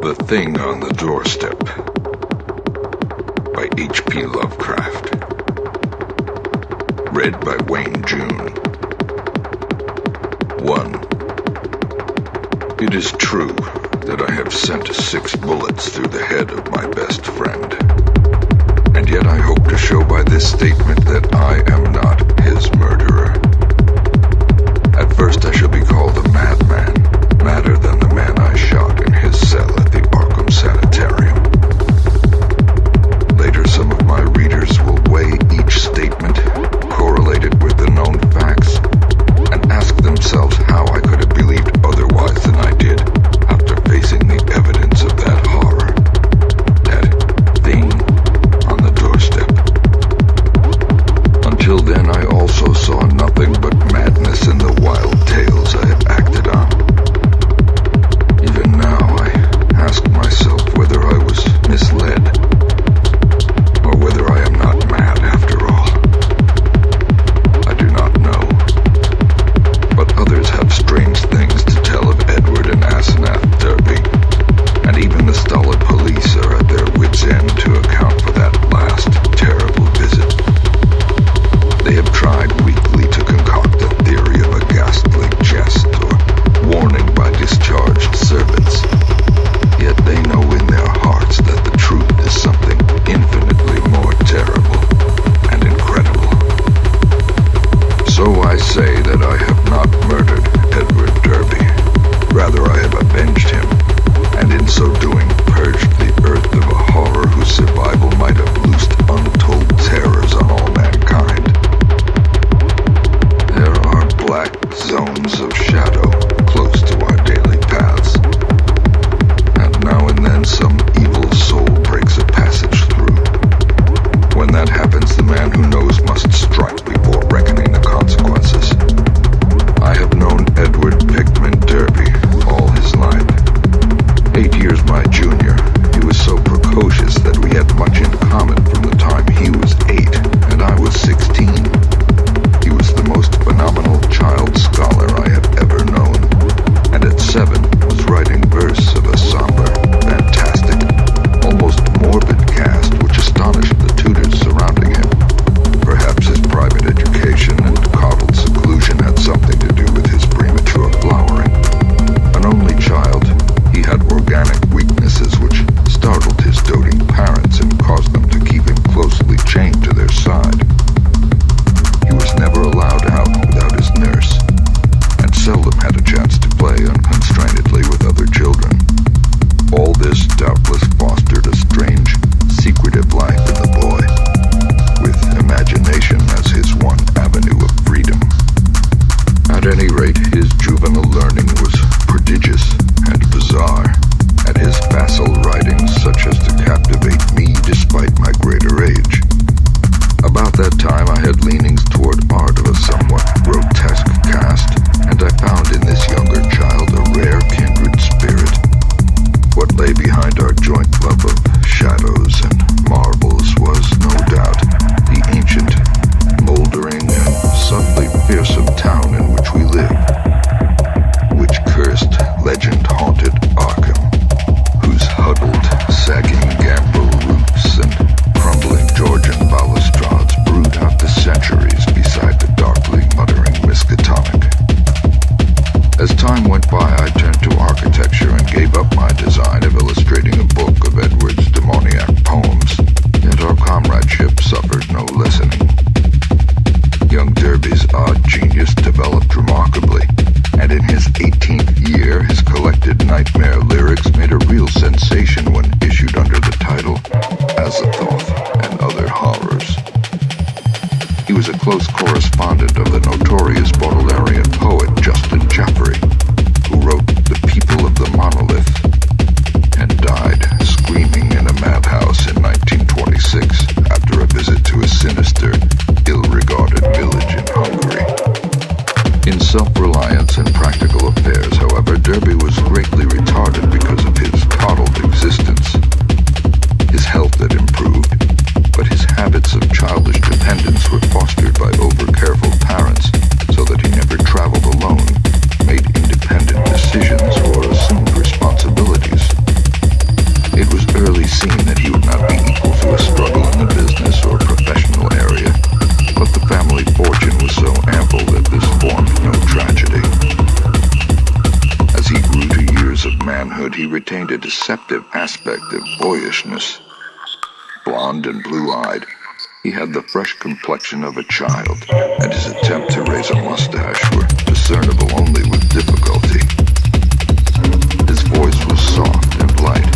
The Thing on the Doorstep by H.P. Lovecraft. Read by Wayne June. 1. It is true that I have sent 6 bullets through the head of my best friend, and yet I hope to show by this statement that I am not his murderer. At first I shall be called a madman, madder than the man I shot in his cell at the Arkham Sanitarium. Later, some of my readers will weigh each statement, correlate it with the known facts, and ask themselves how I could have believed otherwise than I did after facing the evidence of that horror, that thing on the doorstep. Until then, I also saw nothing but madness in the wild tales I had acted on. Even now, I ask myself whether I was misled, or whether I am not mad after all. I do not know, but others have strange things to tell of Edward and Asenath Derby, and even the stolid police are at their wits' end to account for that last terrible visit. They have tried weakly to concoct a theory of a ghastly jest or warning by discharged servants, yet they know in their hearts that the truth is something infinitely more terrible and incredible. So I say that I have not murdered Edward Derby. Rather, I have avenged him, and in so doing purged the earth of a horror whose survival might have loosed untold terrors on all mankind. There are black zones of shadow close to our daily paths, and now and then some evil soul breaks a passage through. When that happens, the man who knows must strike before reckoning the consequences. I have known Edward Pickman Derby all his life. 8 years my junior, he was so precocious that we had much in common from the time he was 8 and I was 16. He was the most phenomenal child scholar I have ever known, and at 7 was writing verse of a somber, fantastic, almost morbid cast which astonished the tutors surrounding him. Perhaps his private education and coddled seclusion had something to do with his premature flowering. An only child, he had organic weaknesses which startled his doting parents and caused them to keep him closely chained to their side. He was never allowed out without his nurse, and seldom had a chance to play unconstrainedly with other children. All this doubtless fostered a strange, secretive life in the boy, with imagination as his one avenue of freedom. At any rate, his juvenile learning was prodigious and bizarre, and his facile writings such as to captivate me despite my greater age. About that time I had leanings toward art of a somewhat grotesque cast, and I found in this younger child a rare kindred spirit. What lay behind our joint love of shadows and marbles was, no doubt, the ancient, moldering, and subtly fearsome town in which we live, which cursed, legend-haunted Arkham, whose huddled, sagging gambrel roofs and crumbling Georgian balustrades brood out the centuries beside the darkly muttering Miskatonic. As time went by, I turned to architecture and gave up my design of illustrating a book of Edward's demoniac poems, yet our comradeship suffered no lessening. Young Derby's odd genius developed remarkably, and in his 18th year, his collected nightmare lyrics made a real sensation when issued under the title Azathoth and Other Horrors. He was a close correspondent of the notorious Baudelarian poet Justin Jeffrey, who wrote The People of the Monolith, and died screaming in a madhouse in 1926 after a visit to a sinister, ill-regarded village in Hungary. In self-reliance and practical affairs, however, Derby was greatly retarded because of his coddled existence. His health had improved, but his habits of childish dependence were fostered by over-careful parents, so that he never manhood, he retained a deceptive aspect of boyishness. Blond and blue-eyed, he had the fresh complexion of a child, and his attempt to raise a mustache were discernible only with difficulty. His voice was soft and light,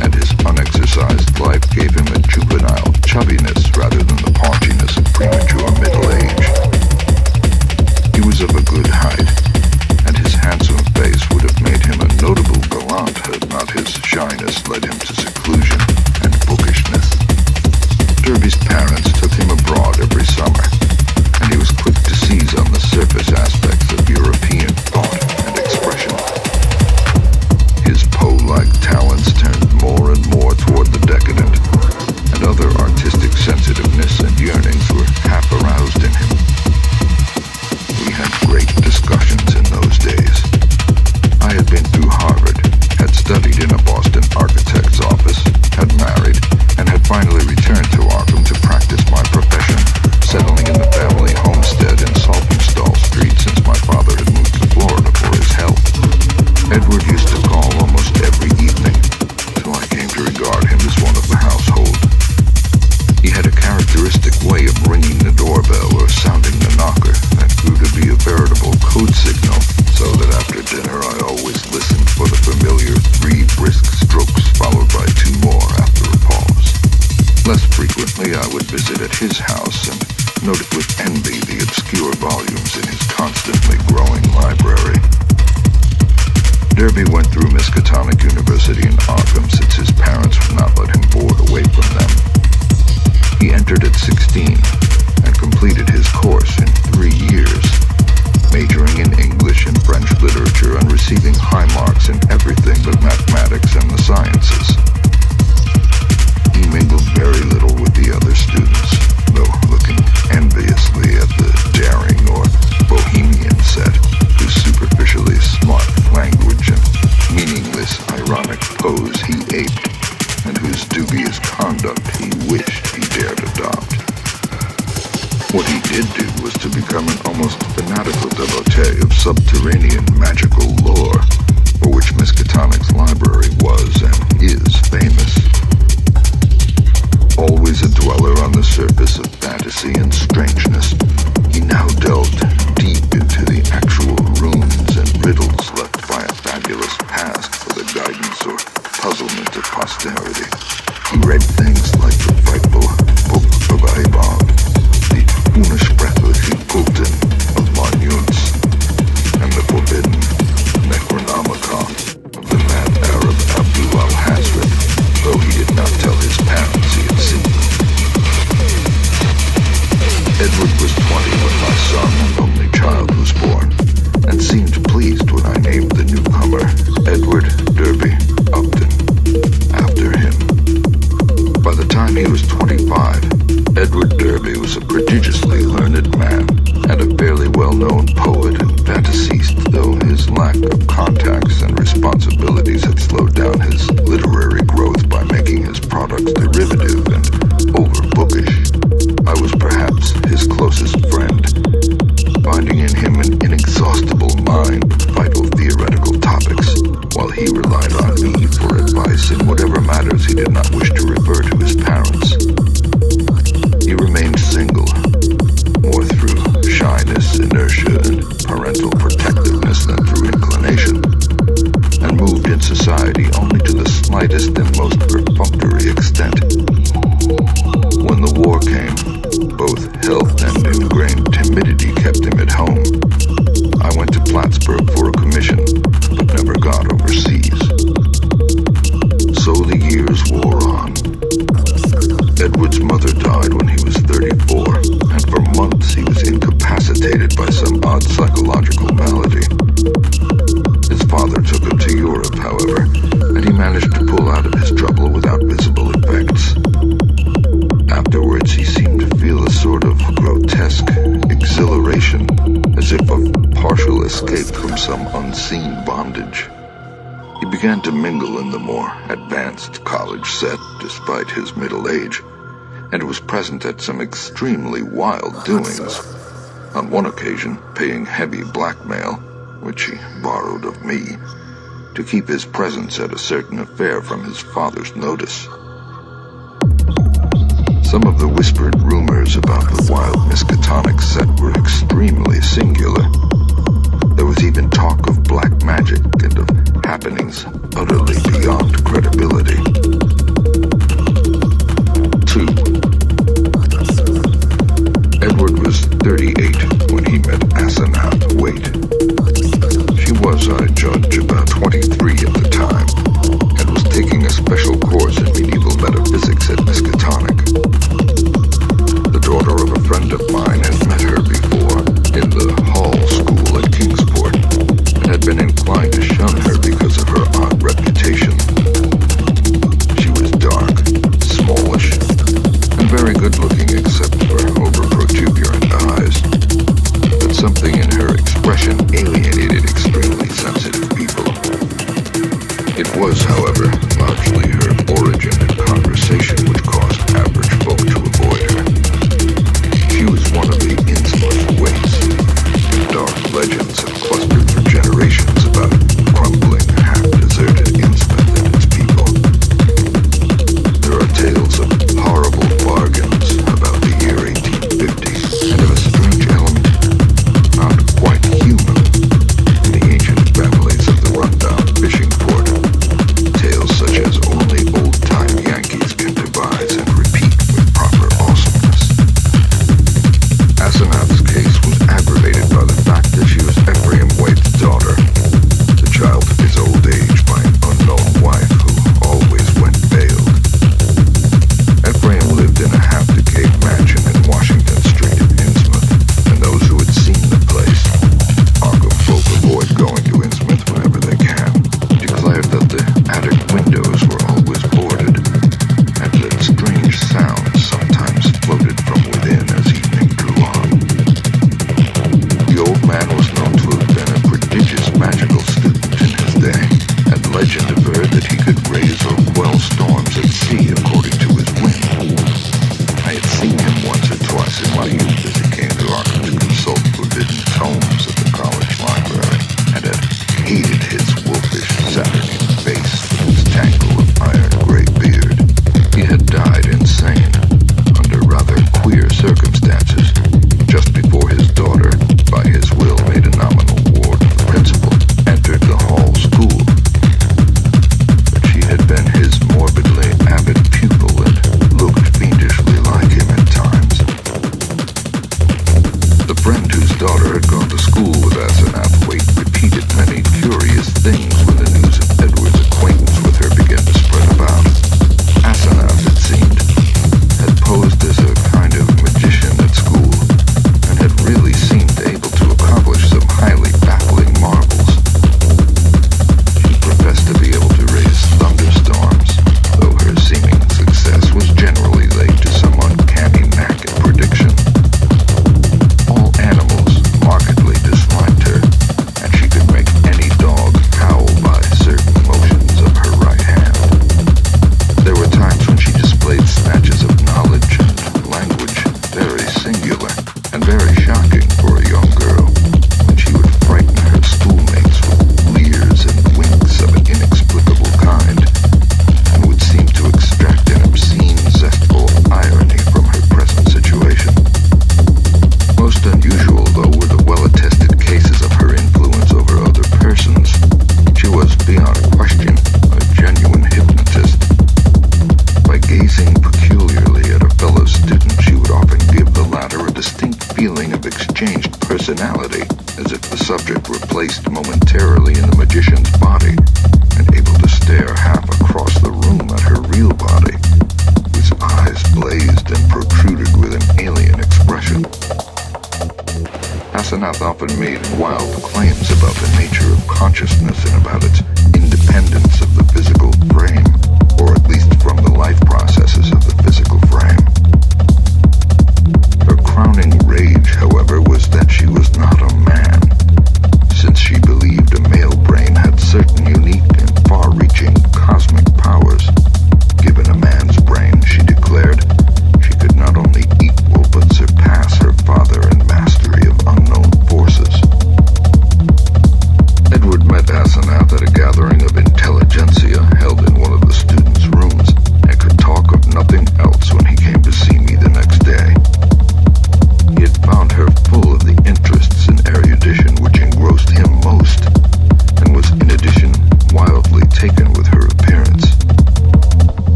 and his unexercised life gave him a juvenile chubbiness rather than the paunchiness of premature middle age. He was of a good height, and his handsome face would have made him a notable gallant had not his shyness led him to seclusion and bookishness. Derby's parents took him abroad every summer, and he was quick to seize on the surface aspects of European thought and expression. His Poe-like talents turned more and more toward the decadent, and other artistic sensitiveness and yearnings were half aroused in him. We had great discussions in those days. I had been through Harvard, had studied in a Boston architect's office, had married, and had finally returned to Arkham to practice my profession, settling in the family homestead in Saltonstall Street since my father had moved to Florida for his health. Edward used to call almost every evening, till I came to regard him as one of the household. He had a characteristic way of ringing the doorbell or sounding the knocker that grew to be a veritable code signal, so that after dinner I always listened for the familiar 3 brisk strokes followed by 2 more after a pause. Less frequently I would visit at his house and noted with envy the obscure volumes in his constantly growing library. Derby went through Miskatonic University in Arkham since his parents would not let him board away from them. He entered at 16 and completed his course in 3 years, majoring in English and French literature and receiving high marks in everything but mathematics and the sciences. He mingled very little with the other students, though looking enviously at the daring or bohemian set, whose superficially smart language and meaningless ironic pose he aped, and whose dubious conduct he wished he dared adopt. What he did do was to become an almost fanatical devotee of subterranean magical lore, for which Miskatonic's library was and is famous. Always a dweller on the surface of fantasy and strangeness, he now delved deep into the actual runes and riddles left by a fabulous past for the guidance or puzzlement of posterity. He read things like the frightful Book of Ahbab, the Unersprechliche Kulten of Manuns, and the forbidden Necronomicon of the mad Arab Abdul al-Hazred, though he did not tell his parents he had seen them. Edward was 20 when my son and only child was born, and seemed pleased when I named the newcomer Edward Derby Upton after him. By the time he was 25, Edward Derby was a prodigiously learned man and a fairly well-known poet and fantasiste, though his lack of contacts and responsibilities had slowed down his literary growth by making his products derivative and over-bookish. I was perhaps his closest friend, finding in him an inexhaustible mind with vital theoretical topics, while he relied on me for advice in whatever matters he did not wish to refer to his parents. He remained single, more through shyness, inertia, and parental protectiveness than through inclination, and moved in society only to the slightest and most perfunctory extent. When the war came, both health and ingrained timidity kept him at home. I went to Plattsburgh for a commission, but never got overseas. So the years wore on. Edward's mother died when he was 34, and for months he was incapacitated by some odd psychological malady. His father took him to Europe, however, and he managed to pull out of his trouble without visible effects. Afterwards, he seemed to feel a sort of grotesque exhilaration, as if of partial escape from some unseen bondage. He began to mingle in the more advanced college set despite his middle age, and was present at some extremely wild doings, on one occasion paying heavy blackmail, which he borrowed of me, to keep his presence at a certain affair from his father's notice. Some of the whispered rumors about the wild Miskatonic set were extremely singular. There was even talk of black magic and of happenings utterly beyond credibility. 2. Edward was 38 when he met Asenath Waite. She was, I judge, about 23 at the time, and was taking a special course in medieval metaphysics at Miskatonic. The daughter of a friend of mine had met her before in the Hall School at Kingsport, and had been inclined to shun her because of her odd reputation. She was dark, smallish, and very good-looking except for over-protuberant eyes. But something in her expression alienated extremely sensitive people. It was, however, largely her origin and conversation which caused average folk to avoid her. She was one of the Innsmouth Waits. Dark legends have clustered for generations about crumbling, half-deserted Innsmouth and its people. There are tales of horrible bargains about the year 1850, and of a strange element, not quite human, in the ancient families of the rundown fishing port. Tales such as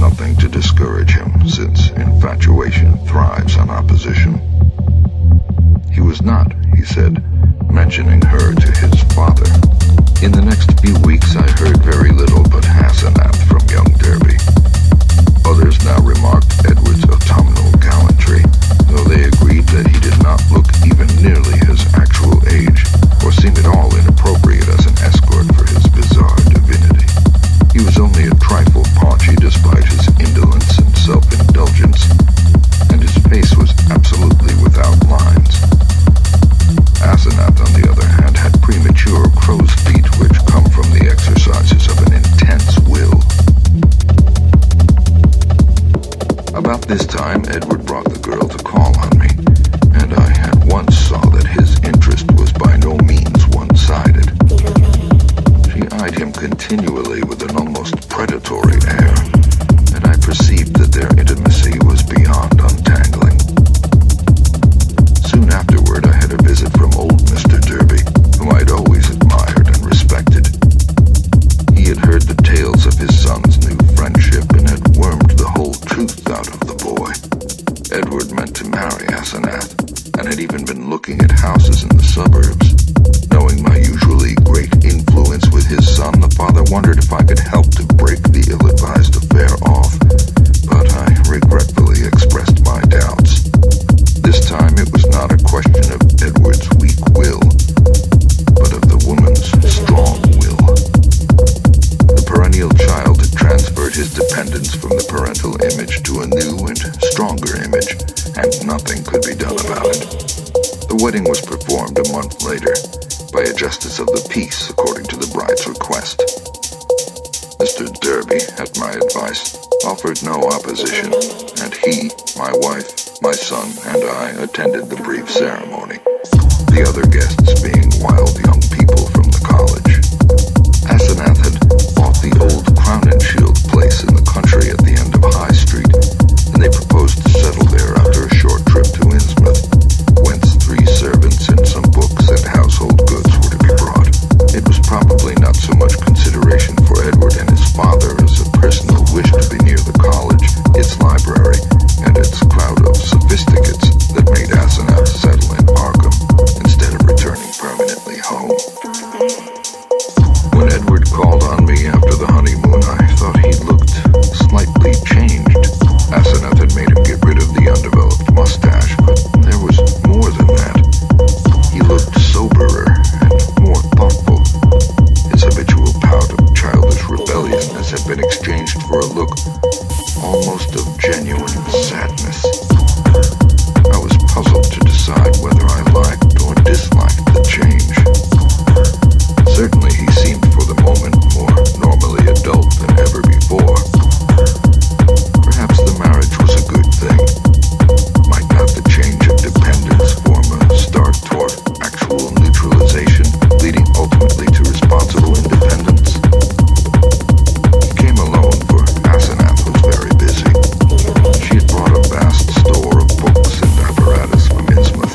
nothing to discourage him, since infatuation thrives on opposition. He was not, he said, mentioning her to his father. In the next few weeks I heard very little but Hasanath from young Derby. Others now remarked Edward's autumnal gallantry, though they agreed that he did not look even nearly his actual age, or seem at all inappropriate as an escort for his bizarre divinity. He was only a trifle paunchy despite his indolence and self-indulgence, and his face was absolutely without lines. Asenath, on the other hand, had premature crow's feet which come from the exercises of an intense will. About this time, Edward brought the girl to call on me, and I at once saw that his interest was by no means one-sided. She eyed him continually with an almost predatory air, and I perceived that their intimacy was beyond untangling. Soon afterward, I had a visit from old Mr. Derby, whom I'd always admired and respected. He had heard the tales of his son's new friendship and had wormed the whole truth out of the boy. Edward meant to marry Asenath, and had even been looking at houses in the suburbs. Knowing my usually great influence with his son, the father wondered if I could help to break the ill-advised affair off, but I regretfully expressed my doubts. This time it was not a question of Edward's weak will, but of the woman's strong will. The perennial child had transferred his dependence from the parental image to a new and stronger image, and nothing could be done about it. The wedding was performed a month later by a justice of the peace according to the bride's request. Mr. Derby, at my advice, offered no opposition, and he, my wife, my son, and I attended the brief ceremony, the other guests being wild young people from the college. Asenath had bought the old Crown and Shield place in the country at the end of High Street, and they proposed to settle there after a short trip to Innsmouth, whence 3 servants and some books and household goods were to be brought. It was probably not so much consideration for Edward and his father as a personal wish to be near the college, its library, and its crowd of sophisticates that made Asenath settle in Arkham instead of returning permanently home. When Edward called on me after the honeymoon, I thought he looked slightly changed. Asenath had made him get rid of the undeveloped mustache, but there was more than that. He looked soberer and more thoughtful. His habitual pout of childish rebelliousness had been exchanged for a look almost of genuine sadness. I was puzzled to decide whether I liked or disliked the change. Certainly he seemed for the moment more normally adult than ever before. Perhaps the marriage was a good thing. Might not the change of dependence form a start toward actual neutralization, leading ultimately to responsible independence? He came alone, for Asenath was very busy. She had brought a vast store of books and apparatus from Innsmouth.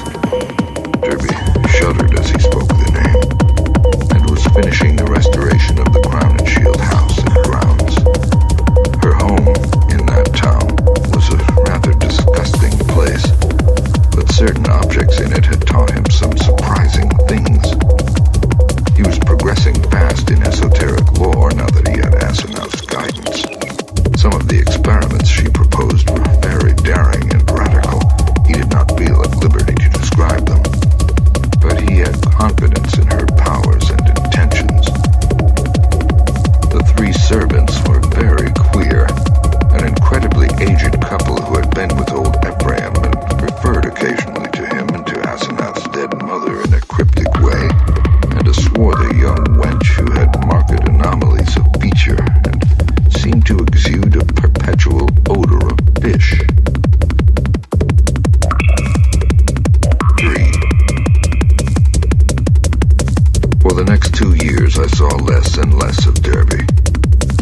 Derby shuddered as he spoke the name, and was finishing the restoration of the Crown and Shield house and grounds. Her home in that town was a rather disgusting place, but certain objects in it had taught him some surprising things. He was progressing fast in esoteric lore now that he had Asenath's guidance. Some of the experiments she proposed were very daring and radical. He did not feel at liberty to describe them, but he had confidence in her powers and intentions. The 3 servants were very queer, an incredibly aged couple who had been with old Ephraim and referred occasionally to him and to Asenath's dead mother in a cryptic way, and a swarthy young wench who had marked anomalies of feature and seemed to exude a perpetual odor of fish. 3. For the next 2 years I saw less and less of Derby.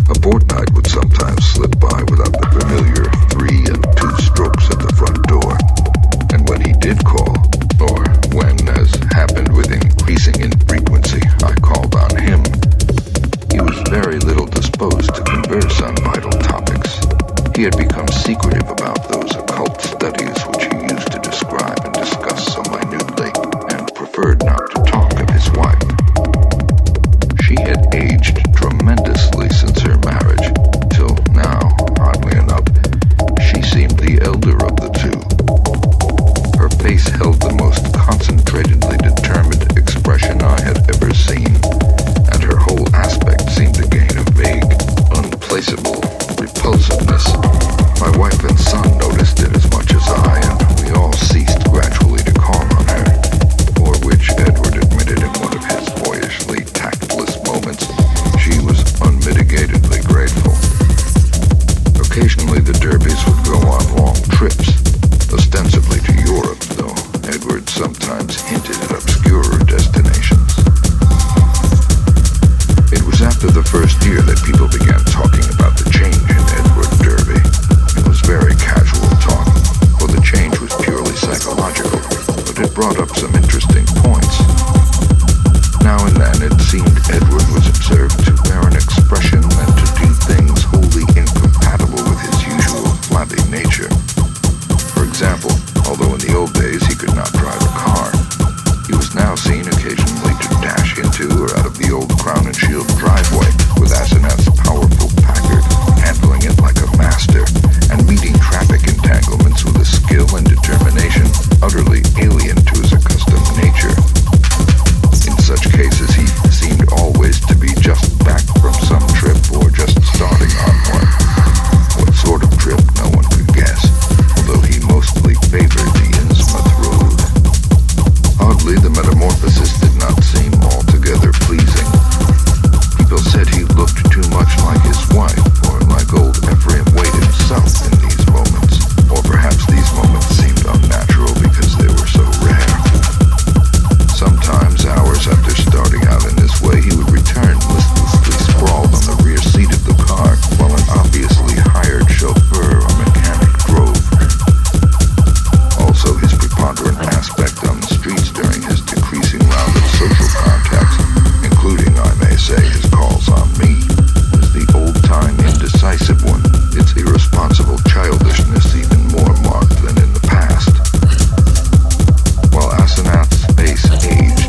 A fortnight would sometimes slip by without the familiar 3 and 2 strokes at the front door, and when he did call, or when, as happened with increasing infrequency, I called on him, he was very little disposed to converse on vital topics. He had become secretive about those occult studies which he used to describe and discuss so minutely, and preferred not to talk of his wife. She had aged tremendously since her marriage, till now, oddly enough, she seemed the elder of the two. Her face held the most concentratedly determined expression I had ever seen, and her whole aspect seemed to gain a vague, unplaceable repulsiveness. My wife and son noticed it as much as I, and we all ceased gradually to call on her, for which Edward admitted in one of his boyishly tactless moments she was unmitigatedly grateful. Occasionally the Derbys would go on long trips, ostensibly to Europe, though Edward sometimes hinted at obscurer destinations. It was after the first year that people began talking about the change in Edward Derby. It was very casual talk, for the change was purely psychological, but it brought up some interesting points. Now and then it seemed Edward was observed to wear an expression and to do things wholly incompatible with his usual flabby nature. For example, although in the old days he could not drive a car, he was now seen occasionally to dash into or out of the old Crown and Shield driveway with Aseneth's powerful Packard, handling it like a master, and meeting traffic entanglements with a skill and determination utterly alien to his accustomed nature. In such cases, he seemed always to be just back from some trip or just starting on one. What sort of trip, no one could guess, although he mostly favored the Innsmouth road. Oddly, the metamorphosis did not seem altogether pleasing. People said he looked too much like his wife, or like old Ephraim Wade himself in these moments, or perhaps these moments seemed unnatural because they were so rare. Sometimes, hours after starting out in this way, he would return listlessly sprawled on the rear seat of the car while an obviously hired chauffeur or mechanic drove. Also, his preponderant aspect on the streets during his decreasing round of social contacts, including, I may say, his calls on me, is the old-time indecisive one, its irresponsible childishness even more marked than in the past. While Asenath's face aged,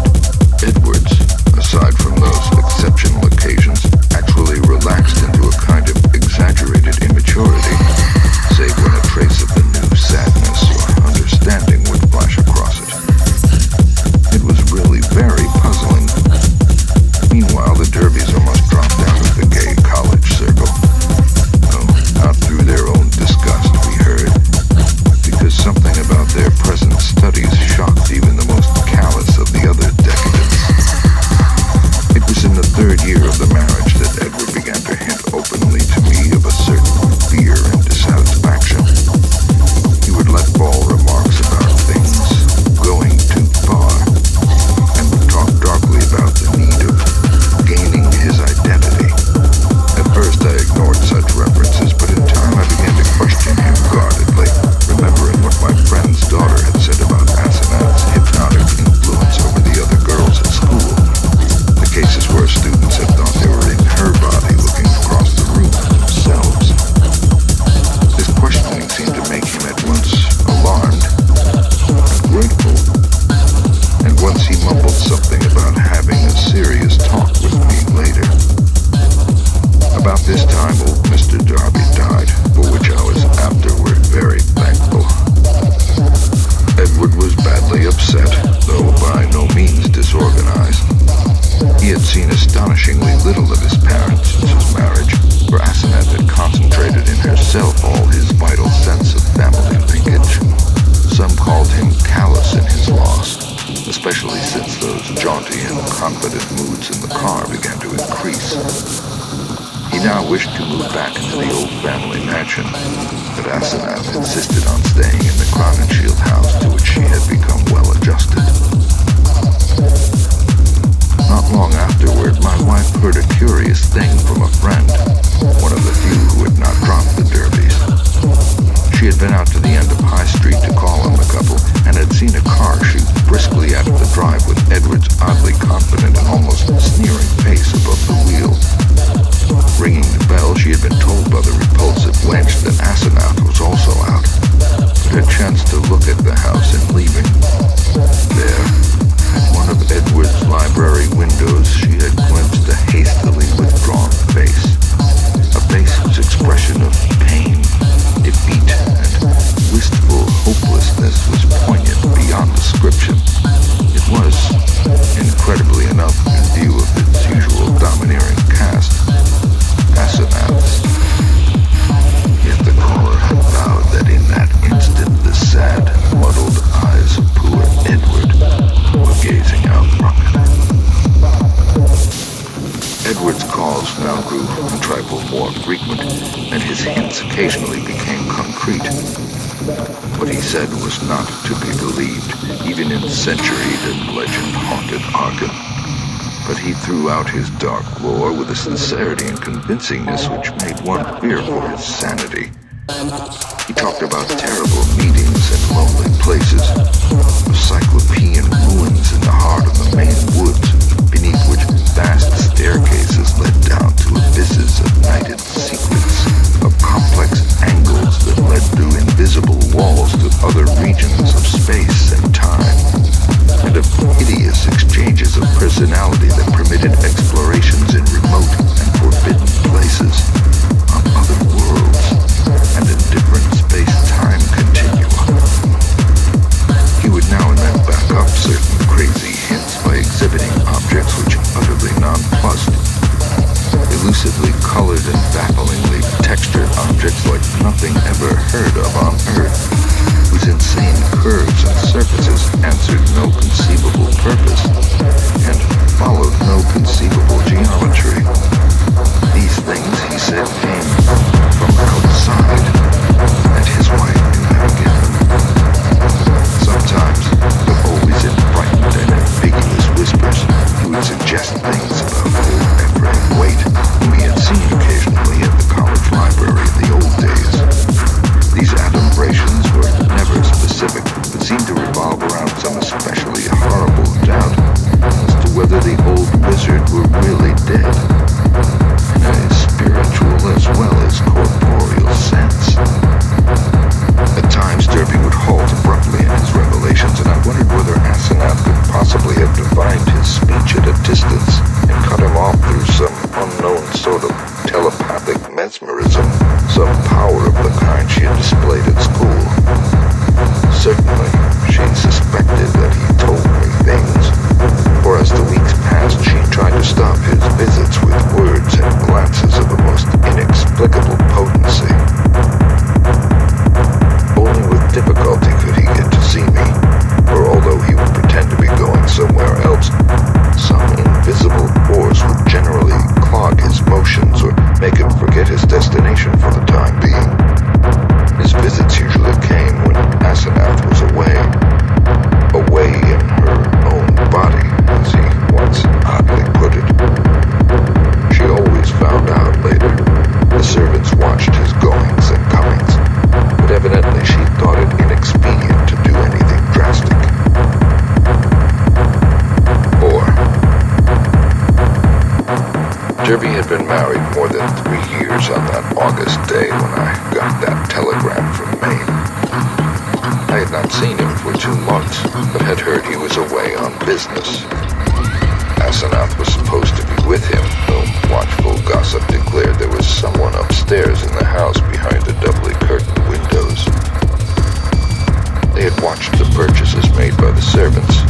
Edward's, aside from those exceptional occasions, actually relaxed into a kind of exaggerated immaturity, save when a trace of the new sadness or understanding would flash across it. It was really very puzzling. Meanwhile, the Derbys almost dropped out of the gay college circle. No, not through their own disgust, we heard, because something about their present studies shocked even the most callous of the other decadents. It was in the third year of the marriage that Edward began to hint openly to me of a certain fear and dissatisfaction. He would let fall remarks about things going too far, and would talk darkly about the need of gaining his identity. At first I ignored such references, but in time I began to question him guardedly, remembering what my friend's daughter had said about Aseneth's hypnotic influence over the other girls at school. The cases where students had thought they were in her body looking across the room at themselves. This questioning seemed to make him at once alarmed and grateful, and once he mumbled something about having a serious talk with me later. About this time, old Mr. Darby died, for which I was afterward very thankful. Edward was badly upset, though by no means disorganized. He had seen astonishingly little of his parents since his marriage, for Aseneth had concentrated in herself all his vital sense of family linkage. Some called him callous in his loss, especially since those jaunty and confident moods in the car began to increase. He now wished to move back into the old family mansion, but Aseneth insisted on staying in the Crown and Shield house to which she had become well adjusted. Not long afterward, my wife heard a curious thing from a friend, one of the few who had not dropped the Derbys. She had been out to the end of High Street to call on the couple, and had seen a car shoot briskly out of the drive with Edward's oddly confident and almost sneering face above the wheel. Ringing the bell, she had been told by the repulsive wench that and his hints occasionally became concrete. What he said was not to be believed, even in centuried and legend-haunted Arkham. But he threw out his dark lore with a sincerity and convincingness which made one fear for his sanity. He talked about terrible meetings in lonely places, of cyclopean ruins in the heart of the Maine woods, beneath which vast staircases led down to abysses of nighted secrets, of complex angles that led through invisible walls to other regions of space and time, and of hideous exchanges of personality that permitted explorations in remote and forbidden places, on other worlds, and in different space-time continua. He would now and then back up certain crazy hints by exhibiting objects which utterly nonplussed, elusively colored and bafflingly textured objects like nothing ever heard of on Earth, whose insane curves and surfaces answered no conceivable purpose and followed no conceivable geometry. These things, he said, came from outside, and his wife knew how to get them. Sometimes, but always in frightened and ambiguous whispers, he would suggest things about old Ephraim Waite, whom he had seen occasionally at the college library in the old days. These adumbrations were never specific, but seemed to revolve around some especially horrible doubt as to whether the old wizard were really dead, in a spiritual as well as corporeal sense. At times, Derby would halt abruptly in his revelations, and I wondered whether Asenath could possibly have divined his speech at a distance and cut him off through some unknown sort of telepathic mesmerism, some power of the kind she had displayed at school. Certainly, she suspected that he told me things, for as the weeks passed, she tried to stop his visits with words and glances of the most inexplicable potency. Only with difficulty could he get to see me, for although he would pretend to be going somewhere else, some invisible force would generally clog his motions or make him forget his destination for the time being. His visits usually came when Asenath was away in her own body, as he once oddly put it. She always found out later. The servants watched his goings and comings, but evidently she thought it inexpedient to do anything drastic. Derby had been married more than 3 years on that August day when I got that telegram from Maine. I had not seen him for 2 months, but had heard he was away on business. Asenath was supposed to be with him, though watchful gossip declared there was someone upstairs in the house behind the doubly curtained windows. They had watched the purchases made by the servants,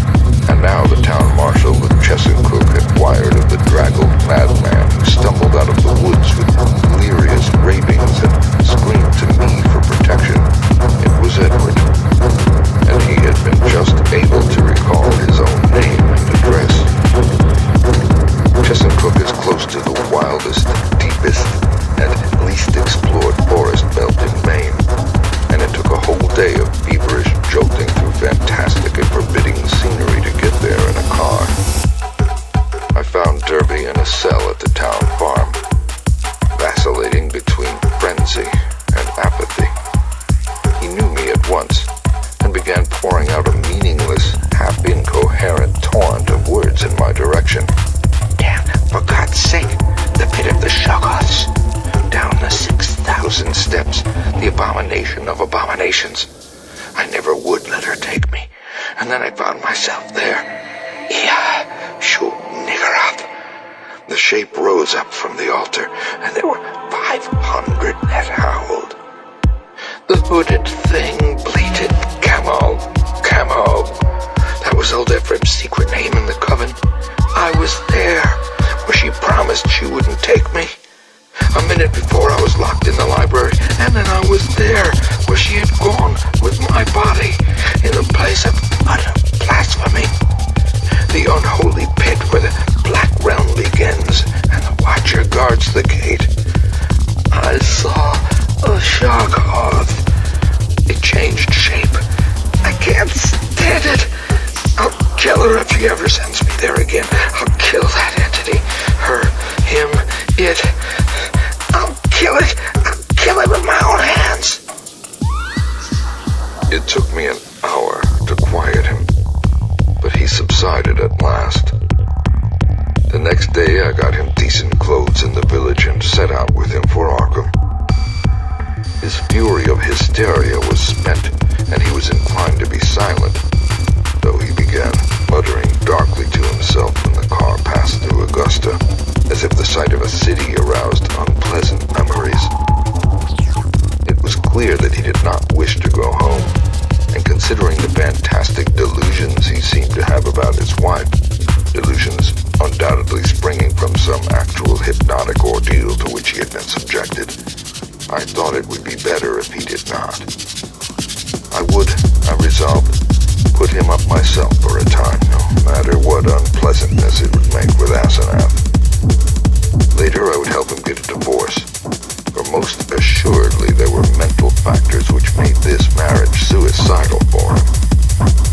and now the town marshal with Chesapeake had wired of the draggled madman who stumbled out of the woods with delirious ravings and screamed to me for protection. It was Edward, and he had been just able to recall his own name and address. Chesapeake is close to the wildest, deepest, and least explored forest belt in Maine, and it took a whole day of feverish jolting through fantastic and forbidding scenery to get there in a car. I found Derby in a cell at the town farm, vacillating between frenzy and apathy. He knew me at once, and began pouring out a meaningless, half-incoherent torrent of words in my direction. Damn, for God's sake, the pit of the Shoggoths. Down the 6,000 steps, the abomination of abominations. I never would let her take me, and then I found myself there. Shoo Niggurath. The shape rose up from the altar, and there were 500 that howled. The hooded thing bleated, Camo, Camo. That was old Ephraim's secret name in the coven. I was there, where she promised she wouldn't take me. A minute before I was locked in the library, and then I was there, where she had gone with my body, in the place of utter blasphemy. The unholy pit where the black realm begins, and the watcher guards the gate. I saw shock off. It changed shape. I can't stand it. I'll kill her if she ever sends me there again. I'll kill that entity. Her, him, it. I'll kill it. I'll kill it with my own hands. It took me an hour to quiet him, but he subsided at last. The next day I got him decent clothes in the village and set out with him for Arkham. His fury of hysteria was spent, and he was inclined to be silent, though he began muttering darkly to himself when the car passed through Augusta, as if the sight of a city aroused unpleasant memories. It was clear that he did not wish to go home, and considering the fantastic delusions he seemed to have about his wife, delusions undoubtedly springing from some actual hypnotic ordeal to which he had been subjected, I thought it would be better if he did not. I resolved, put him up myself for a time, no matter what unpleasantness it would make with Asenath. Later I would help him get a divorce, for most assuredly there were mental factors which made this marriage suicidal for him.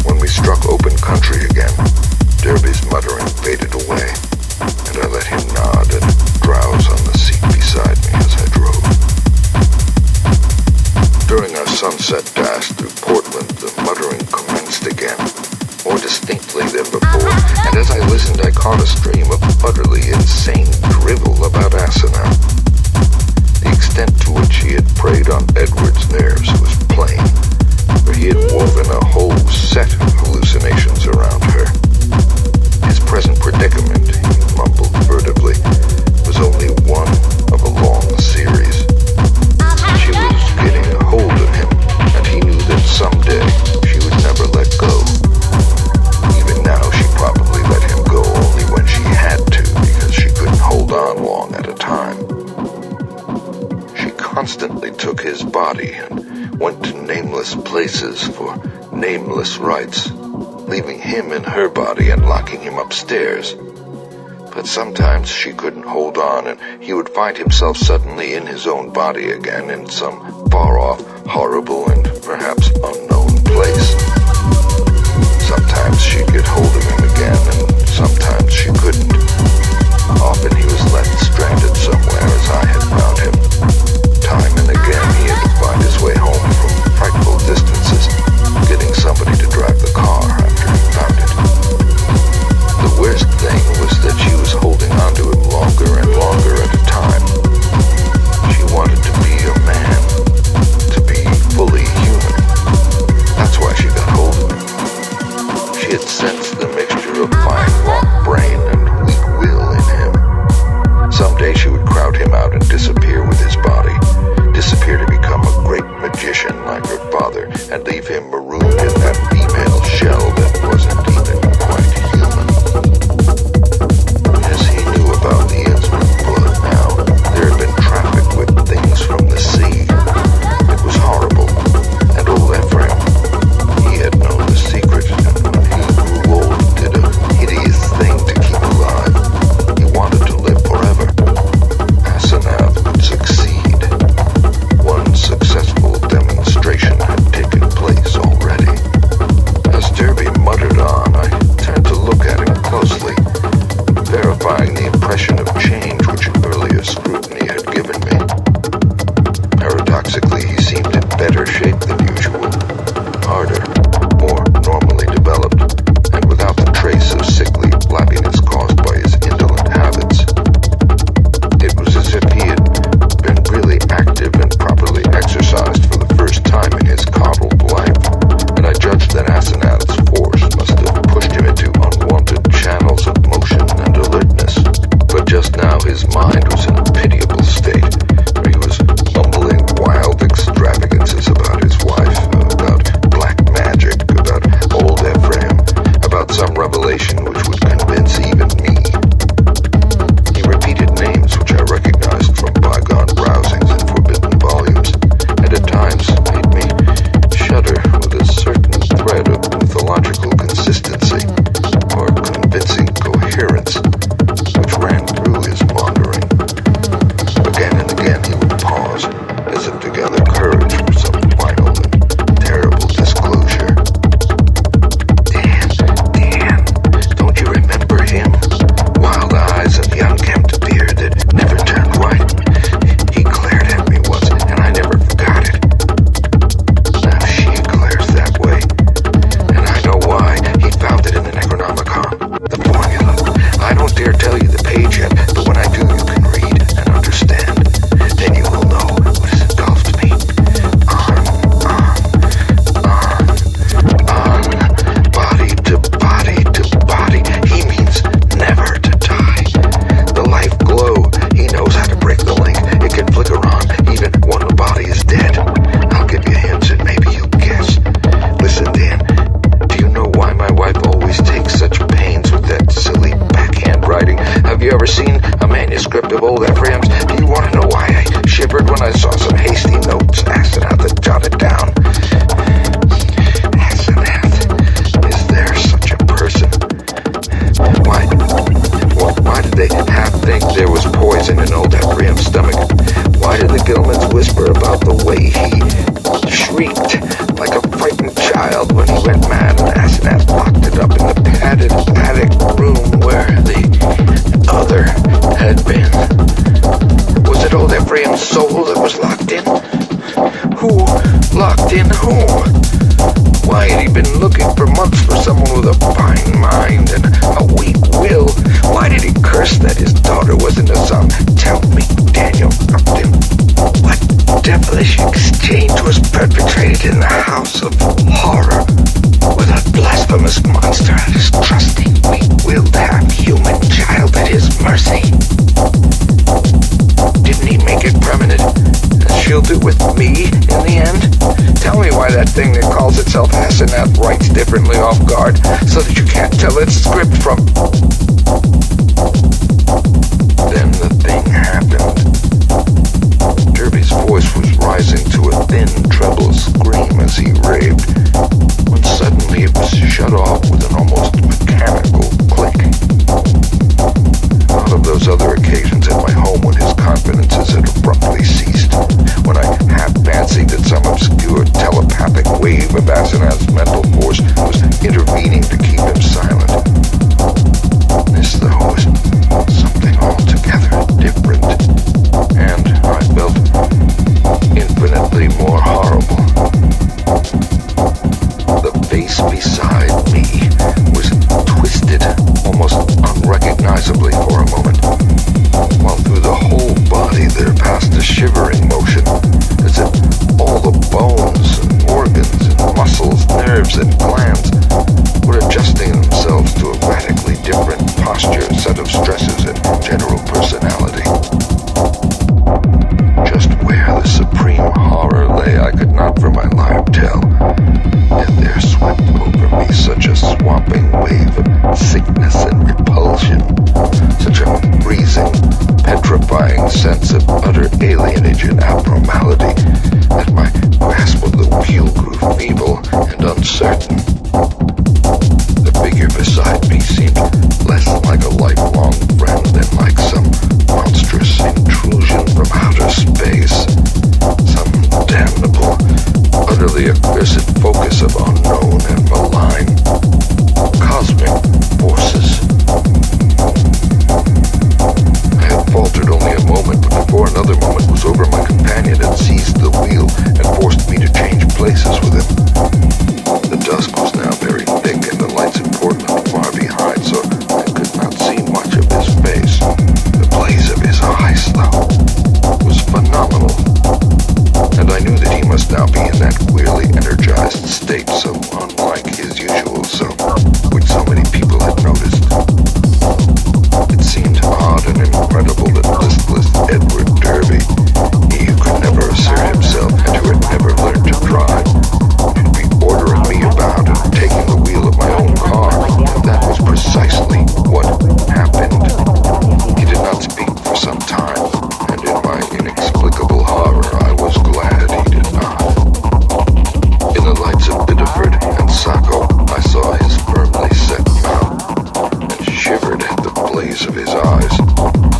When we struck open country again, Derby's muttering faded away, and I let him nod and drowse on the seat beside me as I drove. During our sunset dash through Portland, the muttering commenced again, more distinctly than before, and as I listened I caught a stream of utterly insane drivel about Asenath. The extent to which he had preyed on Edward's nerves was plain, for he had woven a whole set of hallucinations around her. His present predicament, he mumbled furtively, was only one of a long series. She was getting a hold of him, and he knew that someday she would never let go. Even now she probably let him go only when she had to, because she couldn't hold on long at a time. She constantly took his body and went to nameless places for nameless rites, leaving him in her body and locking him upstairs. But sometimes she couldn't hold on, and he would find himself suddenly in his own body again in some far-off, horrible, and perhaps unknown place. Sometimes she'd get hold of him again, and sometimes she couldn't. Often he was left stranded somewhere as I had found him. Time and again he had to find his way home from frightful distances, getting somebody to drive the car after he found it. The worst thing was that she was holding on to him longer and longer at a time. She wanted to be a man, to be fully human. That's why she got hold of him. She had sensed the mixture of fine rock brain and weak will in him. Someday she would crowd him out and disappear with his body, disappear to become a great magician like her father, and leave him marooned in that female shell that wasn't even quite human. As he knew about the Innsmouth blood now, there had been traffic with things from the sea. It was horrible, and old Ephraim, he had known the secret, and when he grew about the way he shrieked like a frightened child when he went mad and Asenath locked it up in the padded attic room where the other had been. Was it old Ephraim's soul that was locked in? Who locked in whom? Why had he been looking for months for someone with a fine mind and a weak will? Why did he curse that his daughter wasn't a son? Tell me, Daniel Upton, what devilish exchange was perpetrated in the house of horror with a blasphemous monster and his trusting, weak-willed, half-human child at his mercy? Didn't he make it permanent, as she'll do with me in the end? Tell me why that thing that calls itself Asenath writes differently off guard, so that you can't tell its script from... Then the thing happened. Derby's voice was rising to a thin treble scream as he raved, when suddenly it was shut off with an almost mechanical click. One of those other occasions at my home when his confidences had abruptly ceased, when I half fancied that some obscure telepathic wave of Asenath's mental force was intervening to keep him silent. This, though, was something altogether different, and I felt infinitely more horrible. The face beside me was twisted almost unrecognizably for a moment, while through the whole body there passed a shivering motion, as if all the bones and organs and muscles, nerves and glands were adjusting themselves to a radically different posture, set of stresses, and general personality. Just where the supreme horror lay I could not for my life tell, and there swept over me such a swamping wave of sickness and repulsion, such a freezing, petrifying sense of utter alienage and abnormality, that my grasp of the wheel grew feeble and uncertain. The figure beside me seemed less like a lifelong friend than like some monstrous intrusion from outer space, some damnable, utterly accursed focus of unknown and malign cosmic forces. I had faltered only a moment, but before another moment was over, my companion had seized the wheel and forced me to change places with him. The dusk was now very thick, and the lights in Portland far behind, so I could not see much of his face. The blaze of his eyes, though, was phenomenal, and I knew that he must now be in that queerly energized state, so unlike his usual self, which so many people had noticed. It seemed odd and incredible that listless Edward Derby, he who could never assert himself and who had never learned to drive, should be ordering me about and taking the wheel of my own car. And that was precisely what happened. He did not speak for some time, and in my inexplicable horror, I was glad he did not. In the lights of Biddeford and Saco, I saw his firmly set mouth, and shivered at the blaze of his eyes.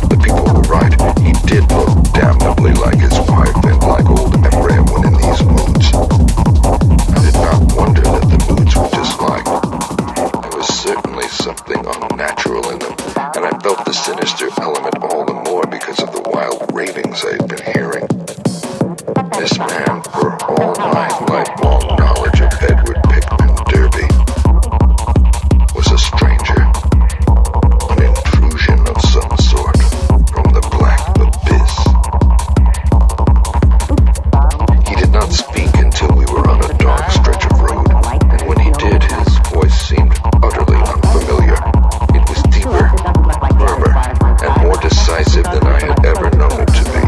The people were right. He did look damnably like his wife and like old Ephraim when in these moods. I did not wonder that the moods were disliked. There was certainly something unnatural in them, and I felt the sinister element all the more because of the wild ravings I had been hearing. This man, for all my lifelong knowledge of Edward Pickman Derby, was a stranger, an intrusion of some sort from the black abyss. He did not speak until we were on a dark stretch of road, and when he did, his voice seemed utterly unfamiliar. It was deeper, firmer, and more decisive than I had ever known it to be,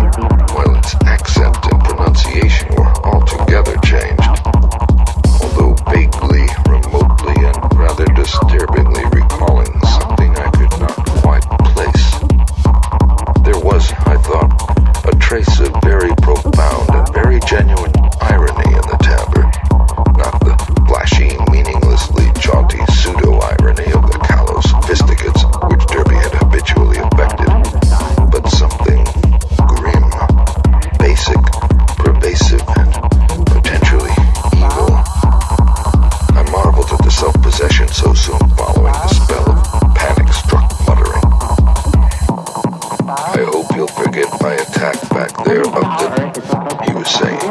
while its accent and pronunciation were altogether changed, although vaguely, remotely, and rather disturbingly recalling something I could not quite place. There was, I thought, a trace of very profound and very genuine irony in the timbre, not the flashy, meaninglessly jaunty pseudo-irony of the callow sophisticates which Derby had habitually affected, but something grim, basic, pervasive,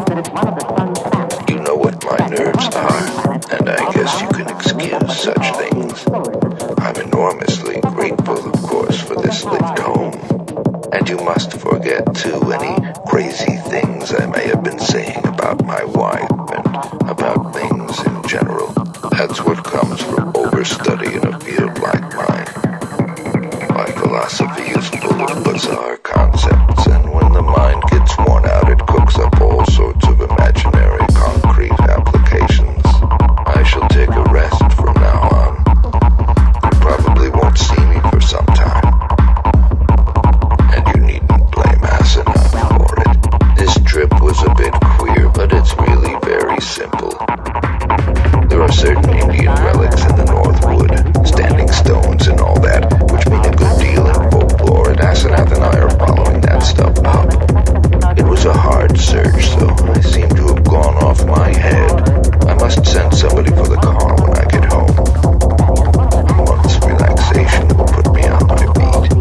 You know what my nerves are, and I guess you can excuse such things. I'm enormously grateful, of course, for this lift home. And you must forget, too, any crazy things I may have been saying about my wife and about things in general. That's what comes from overstudy in a field like mine. My philosophy is full of bizarre concepts, and when the mind gets worn out, it cooks up all sorts of imaginary, concrete applications. I shall take a rest from now on. You probably won't see me for some time. And you needn't blame Asinat for it. This trip was a bit queer, but it's really very simple. There are certain Indian relics in the North Wood, standing stones and all that, which mean a good deal in folklore, and Asenath and I are following that stuff up. It was a hard search, so I seem to have gone off my head. I must send somebody for the car when I get home. A month's relaxation will put me on my feet.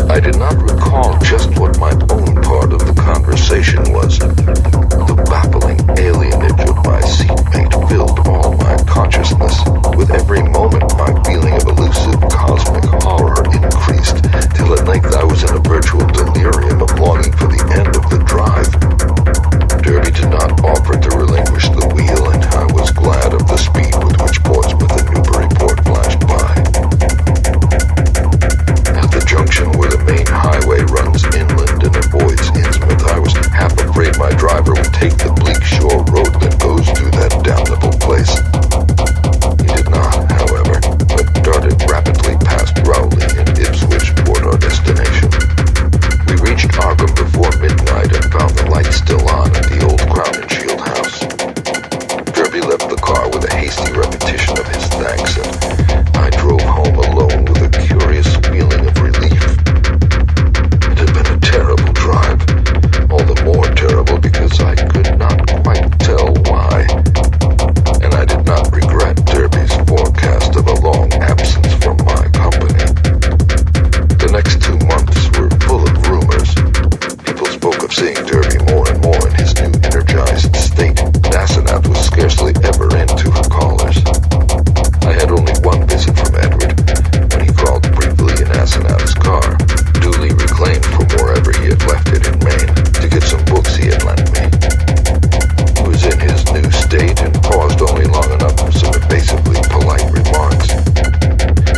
I did not recall just what my own part of the conversation was. The baffling alienage of my seatmate filled all my consciousness. With every moment, my feeling of elusive cosmic horror increased, till at length I was in a virtual delirium of longing for the end of the drive. Derby did not offer to relinquish the wheel, and I was glad of the speed with which Portsmouth and Newburyport flashed by. At the junction where the main highway runs inland and avoids Innsmouth, I was half afraid my driver would take the bleak shore road that goes through that damnable place. He did not, however, but darted rapidly past Rowley and Ipswich toward our destination. We reached Arkham before midnight and found the lights still on at the old Crown and Shield house. Derby left the car with a hasty repetition of his thanks, and I drove home alone with a curious feeling of relief. It had been a terrible drive, all the more terrible because I could not quite tell why, and I did not regret Derby's forecast of a long absence from my company. The next 2 months were full of rumors. People spoke of seeing Derby more and more in his new energized state, and Asenath was scarcely ever in to her callers. I had only one visit from Edward, when he called briefly in Asenath's car, duly reclaimed from wherever he had left it in Maine, to get some books he had lent me. He was in his new state and paused only long enough for some evasively polite remarks.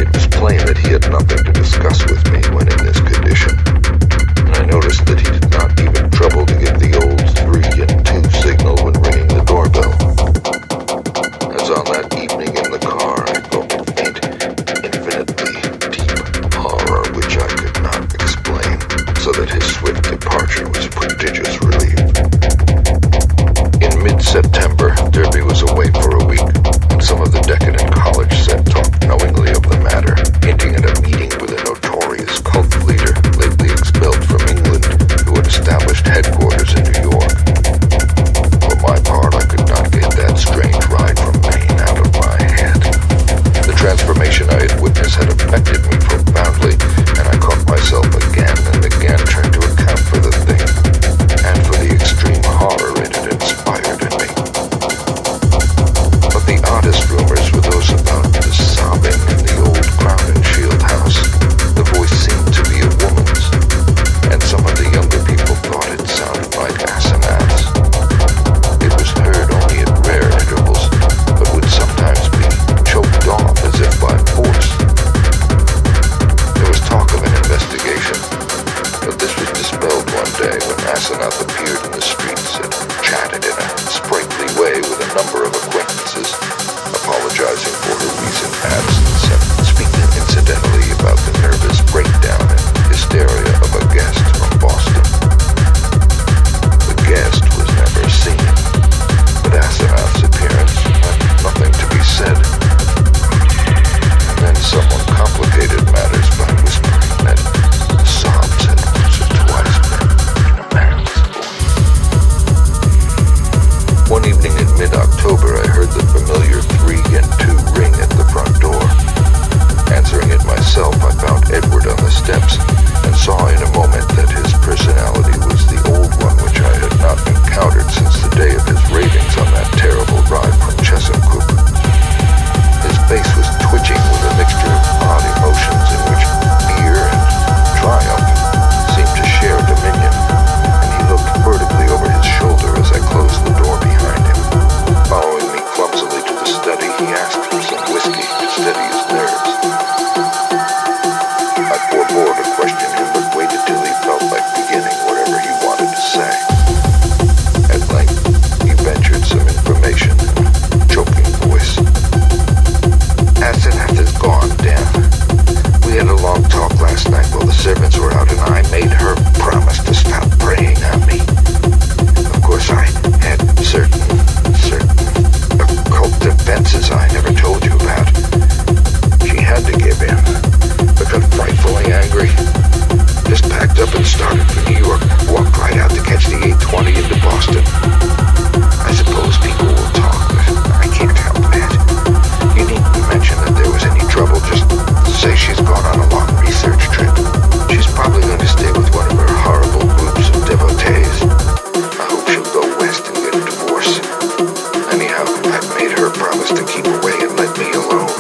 It was plain that he had nothing to discuss with me when in this condition, and I noticed that he did not even trouble to give the old 3 and 2 signal when ringing the doorbell. As on that evening in the car, I felt a faint, infinitely deep horror which I could not explain, so that his swift departure was a prodigious relief. In mid-September, Derby was away for a week, and some of the decadent college set talked knowingly of the matter, hinting at a meeting with a notorious cult leader lately expelled from England who had established headquarters in New York. For my part, I could not get that strange ride from Maine out of my head. The transformation I had witnessed had affected me profoundly, and I caught myself again and again trying to account for the thing, and for the extreme horror it had inspired in me. But the oddest rumors were those about the sobbing in the old Crown and Shield house. The voice seemed to be a woman's, and some of the younger people thought it sounded like Asenath's. It was heard only at rare intervals, but would sometimes be choked off as if by force. There was talk of an investigation, but this was dispelled one day when Asenath appeared in the streets and chatted in a sprightly way with a number of acquaintances, apologizing for her recent absence and speaking incidentally about the nervous breakdown and hysteria of a guest from Boston. The guest was never seen, but Asenath's appearance left nothing to be said. And then someone complicated matters by whispering that sobs had once or twice been in a man's voice. say. At length, he ventured some information in a choking voice. Asenath is gone, Dan. We had a long talk last night while the servants were out, and I made her promise to stop preying on me. Of course, I had certain occult defenses I never told you about. She had to give in, but got frightfully angry. Just packed up and started for New York, walked right out to catch the 8:20 into Boston. I suppose people will talk, but I can't help that. You needn't mention that there was any trouble, just say she's gone on a long research trip. She's probably going to stay with one of her horrible groups of devotees. I hope she'll go west and get a divorce. Anyhow, I've made her promise to keep away and let me alone.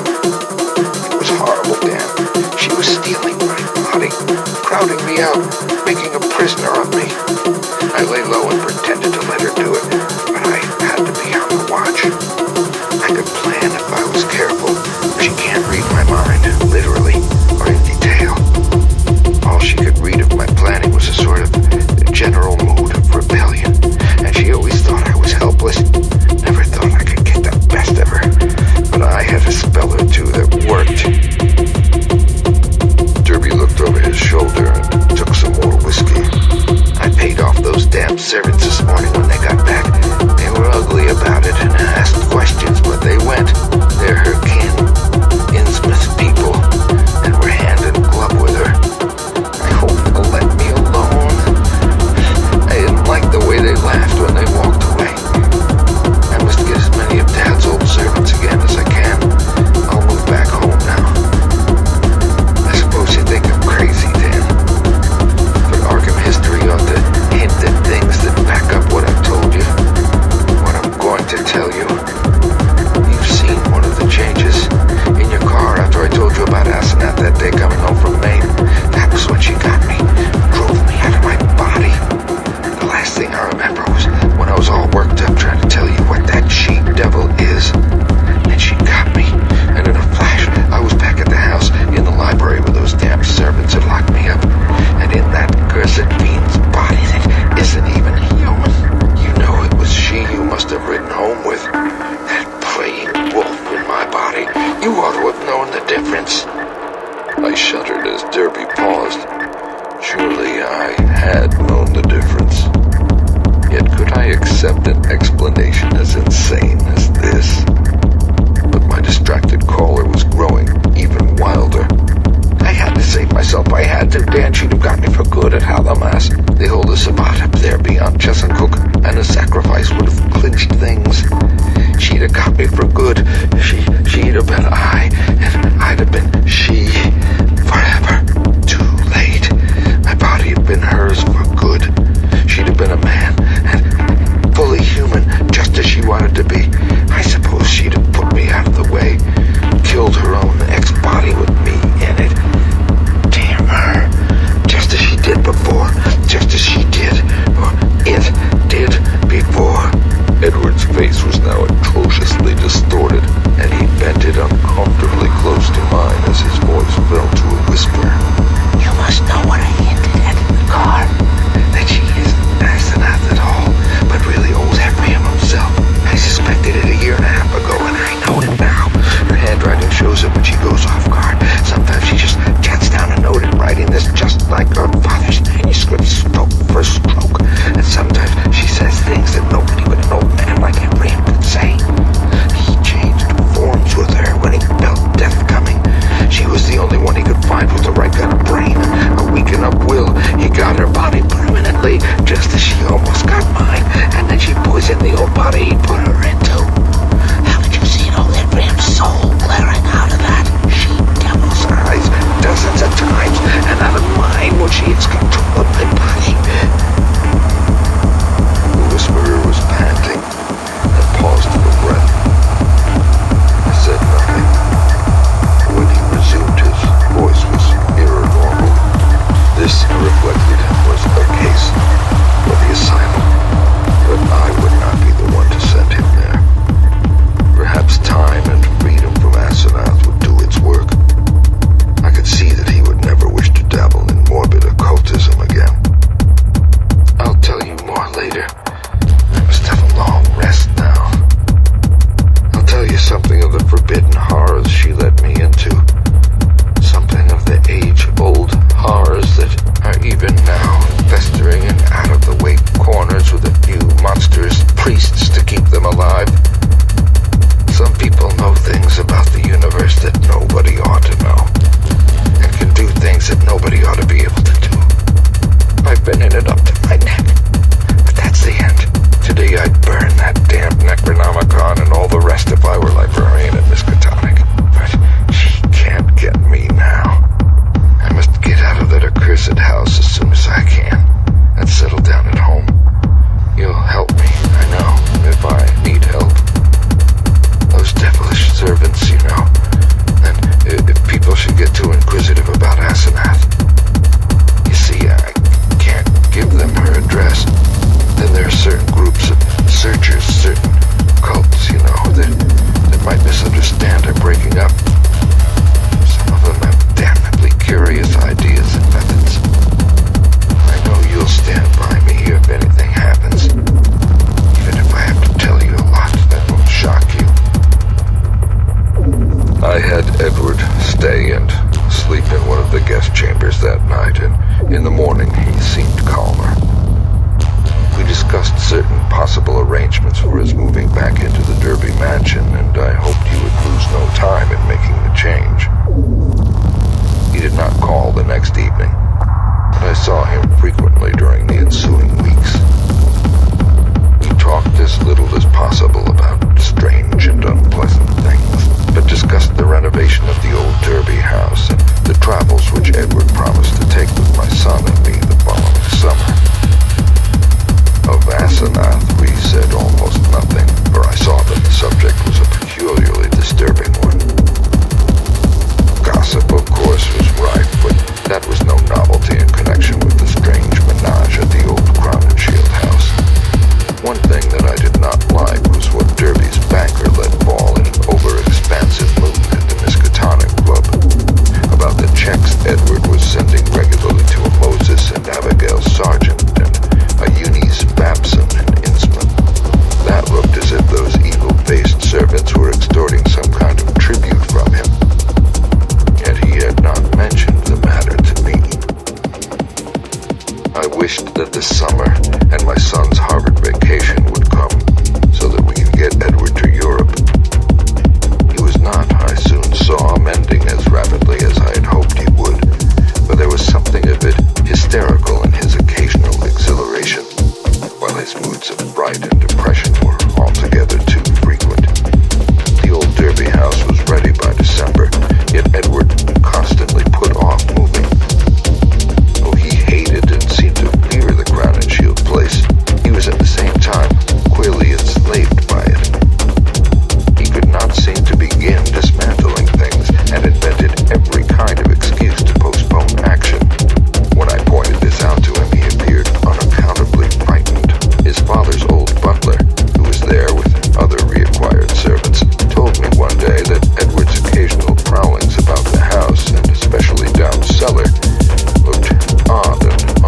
It was horrible, Dan. She was stealing my body, crowding me out, making a prisoner of me. I lay low and pretended to let her do it, but I had to be on the watch. I could plan if I was careful. She can't read my mind, literally, or in detail. All she could read of my planning was a sort of general mood of rebellion, and she always thought I was helpless. Never thought I could get the best of her, but I had a spell or two that worked. Derby looked over his shoulder and took some more whiskey. I paid off those damn servants this morning when they got back. They were ugly about it and asked questions, but they went. They're her kin, Innsmouth people, and were hand in glove with her. I hope they'll let me alone. I didn't like the way they laughed when they walked away. I must get as many of Dad's old servants again as I can. I'll move back home now. I suppose you think I'm crazy, Dan. But Arkham history ought to hint at things that back up what I've told you. What I'm going to tell you. You've seen one of the changes in your car after I told you about Asenath that day coming home from Maine. That was when she got me. Drove me out of my body. The last thing I remember was when I was all worked up trying to tell you what that she-devil is. And she got me. And in a flash, I was back at the house in the library where those damn servants had locked me up. And in that cursed fiend's body that isn't even human. You know it was she you must have ridden home with. That preying wolf in my body. You ought to have known the difference. I shuddered as Derby paused. Surely I had known the difference. Yet could I accept an explanation as insane as this? But my distracted caller was growing even wilder. I had to save myself. I had to. Dan, she'd have got me for good at Hallowmas. They hold a sabbat up there beyond Chesuncook, and a sacrifice would have clinched things. She'd have got me for good. She'd have been I, and I'd have been she. Forever. Too late. My body had been hers for good. She'd have been a man, and fully human, certain possible arrangements for his moving back into the Derby mansion, and I hoped he would lose no time in making the change. He did not call the next evening, but I saw him frequently during the ensuing weeks. We talked as little as possible about strange and unpleasant things, but discussed the renovation of the old Derby house and the travels which Edward promised to take with my son and me the following summer. Of Asenath we said almost nothing, for I saw that the subject was a peculiarly disturbing one. Gossip, of course, was rife, but that was no novelty in connection with the strange menage at the old Crown and Shield house. One thing that I did not like was what Derby's banker let fall in an over-expansive mood at the Miskatonic Club about the checks Edward was sending regularly to a Moses and Abigail Sargent and a Eunice Babson and Innsmouth. That looked as if those evil-faced servants were extorting some kind of tribute from him. Yet he had not mentioned the matter to me. I wished that the summer and my son's Harvard vacation would come so that we could get Edward to Europe. He was not, I soon saw, mending as rapidly as I had hoped he would, but there was something a bit hysterical in his occasional exhilaration, while his moods of fright and depression were altogether too frequent. The old Derby house was ready by December, yet Edward constantly put off moving. Though he hated and seemed to fear the Crown and Shield place, he was at the same time queerly enslaved by it. He could not seem to begin dismantling things and invented every kind of excuse to postpone action. When I pointed this out to him, he appeared unaccountably frightened. His father's old butler, who was there with other reacquired servants, told me one day that Edward's occasional prowlings about the house, and especially down cellar, looked odd and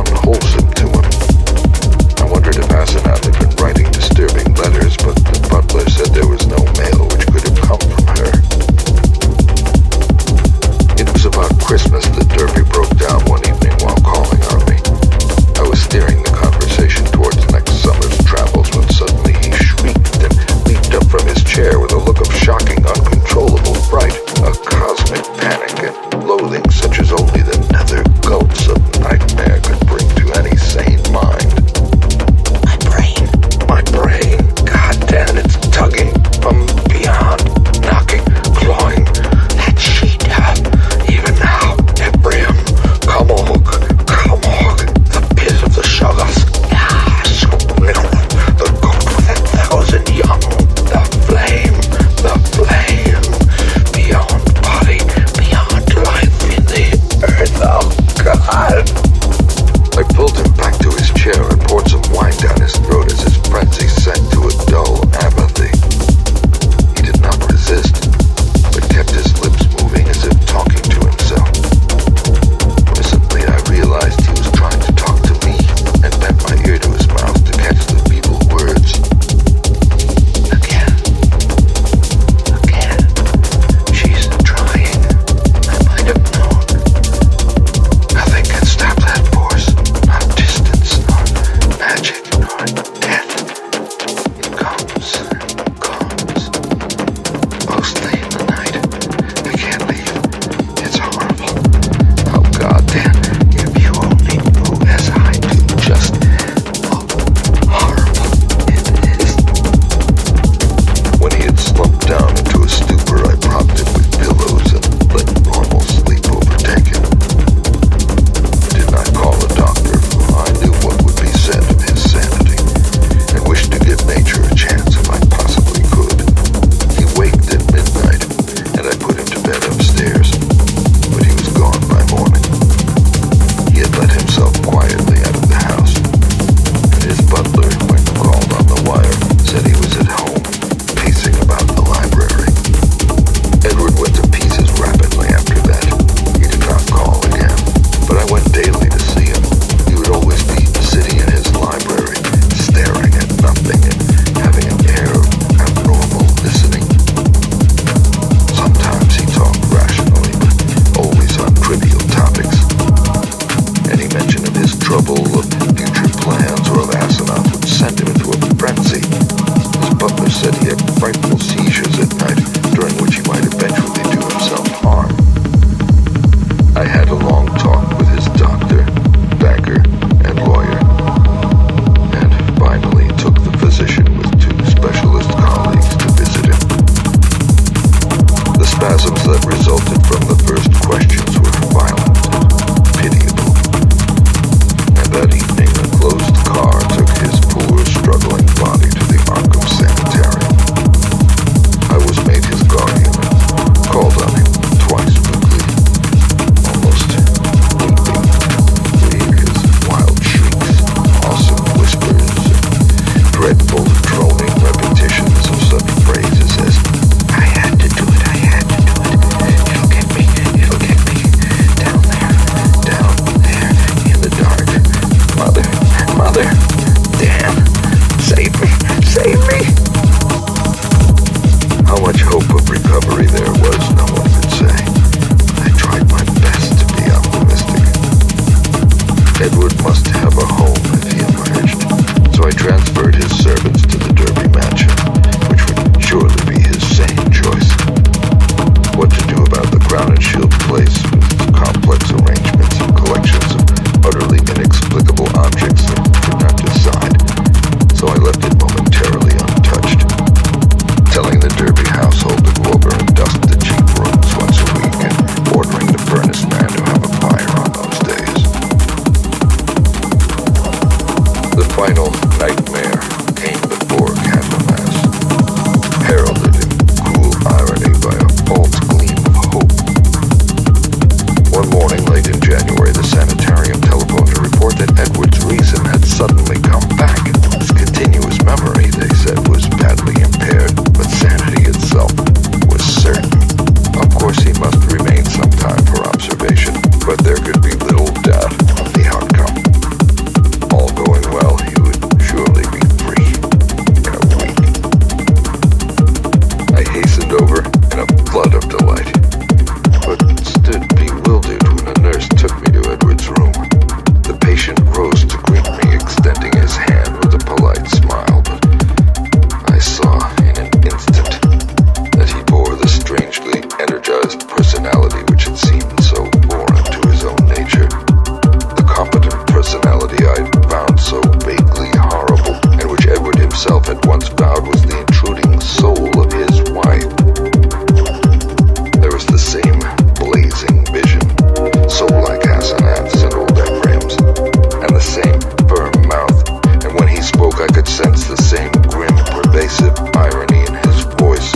sense the same grim, pervasive irony in his voice,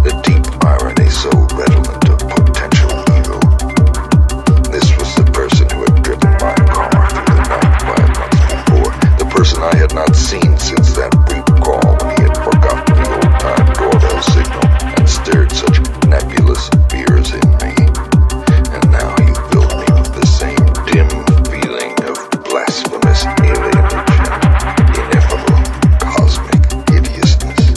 the deep irony so redolent of potential evil. This was the person who had driven my car through the night 5 months before, the person I had not seen since that brief call when he had forgotten the old-time doorbell signal and stirred such nebulous fears in me. And now he filled me with the same dim feeling of blasphemous alienage and ineffable cosmic hideousness.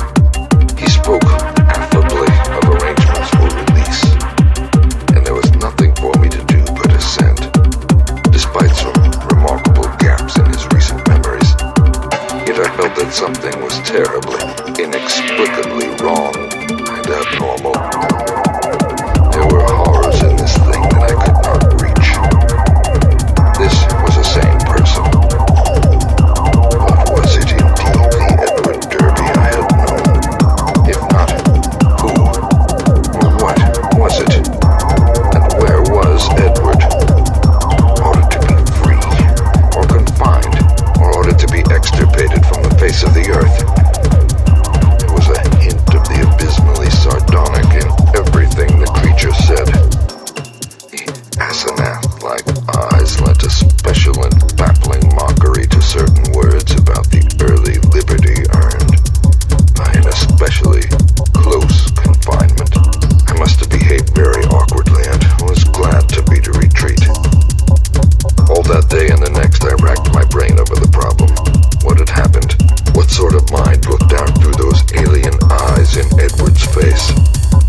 He spoke affably of arrangements for release, and there was nothing for me to do but assent, despite some remarkable gaps in his recent memories. Yet I felt that something was terribly, inexplicably wrong and abnormal. There were horrors in this thing that I could not reach. This was a sane person. But was it indeed the Edward Derby I had known? If not, who or what was it? And where was Edward? Ought it to be free, or confined, or ought it to be extirpated from the face of the earth? There was a hint of the abysmally sardonic in everything the creature said. The Asenath-like eyes lent a special and baffling mockery to certain words about the early liberty earned by an especially close confinement. I must have behaved very awkwardly and was glad to beat a retreat. All that day and the next I racked my brain over the problem. What had happened? What sort of mind looked out through those alien eyes in Edward's face?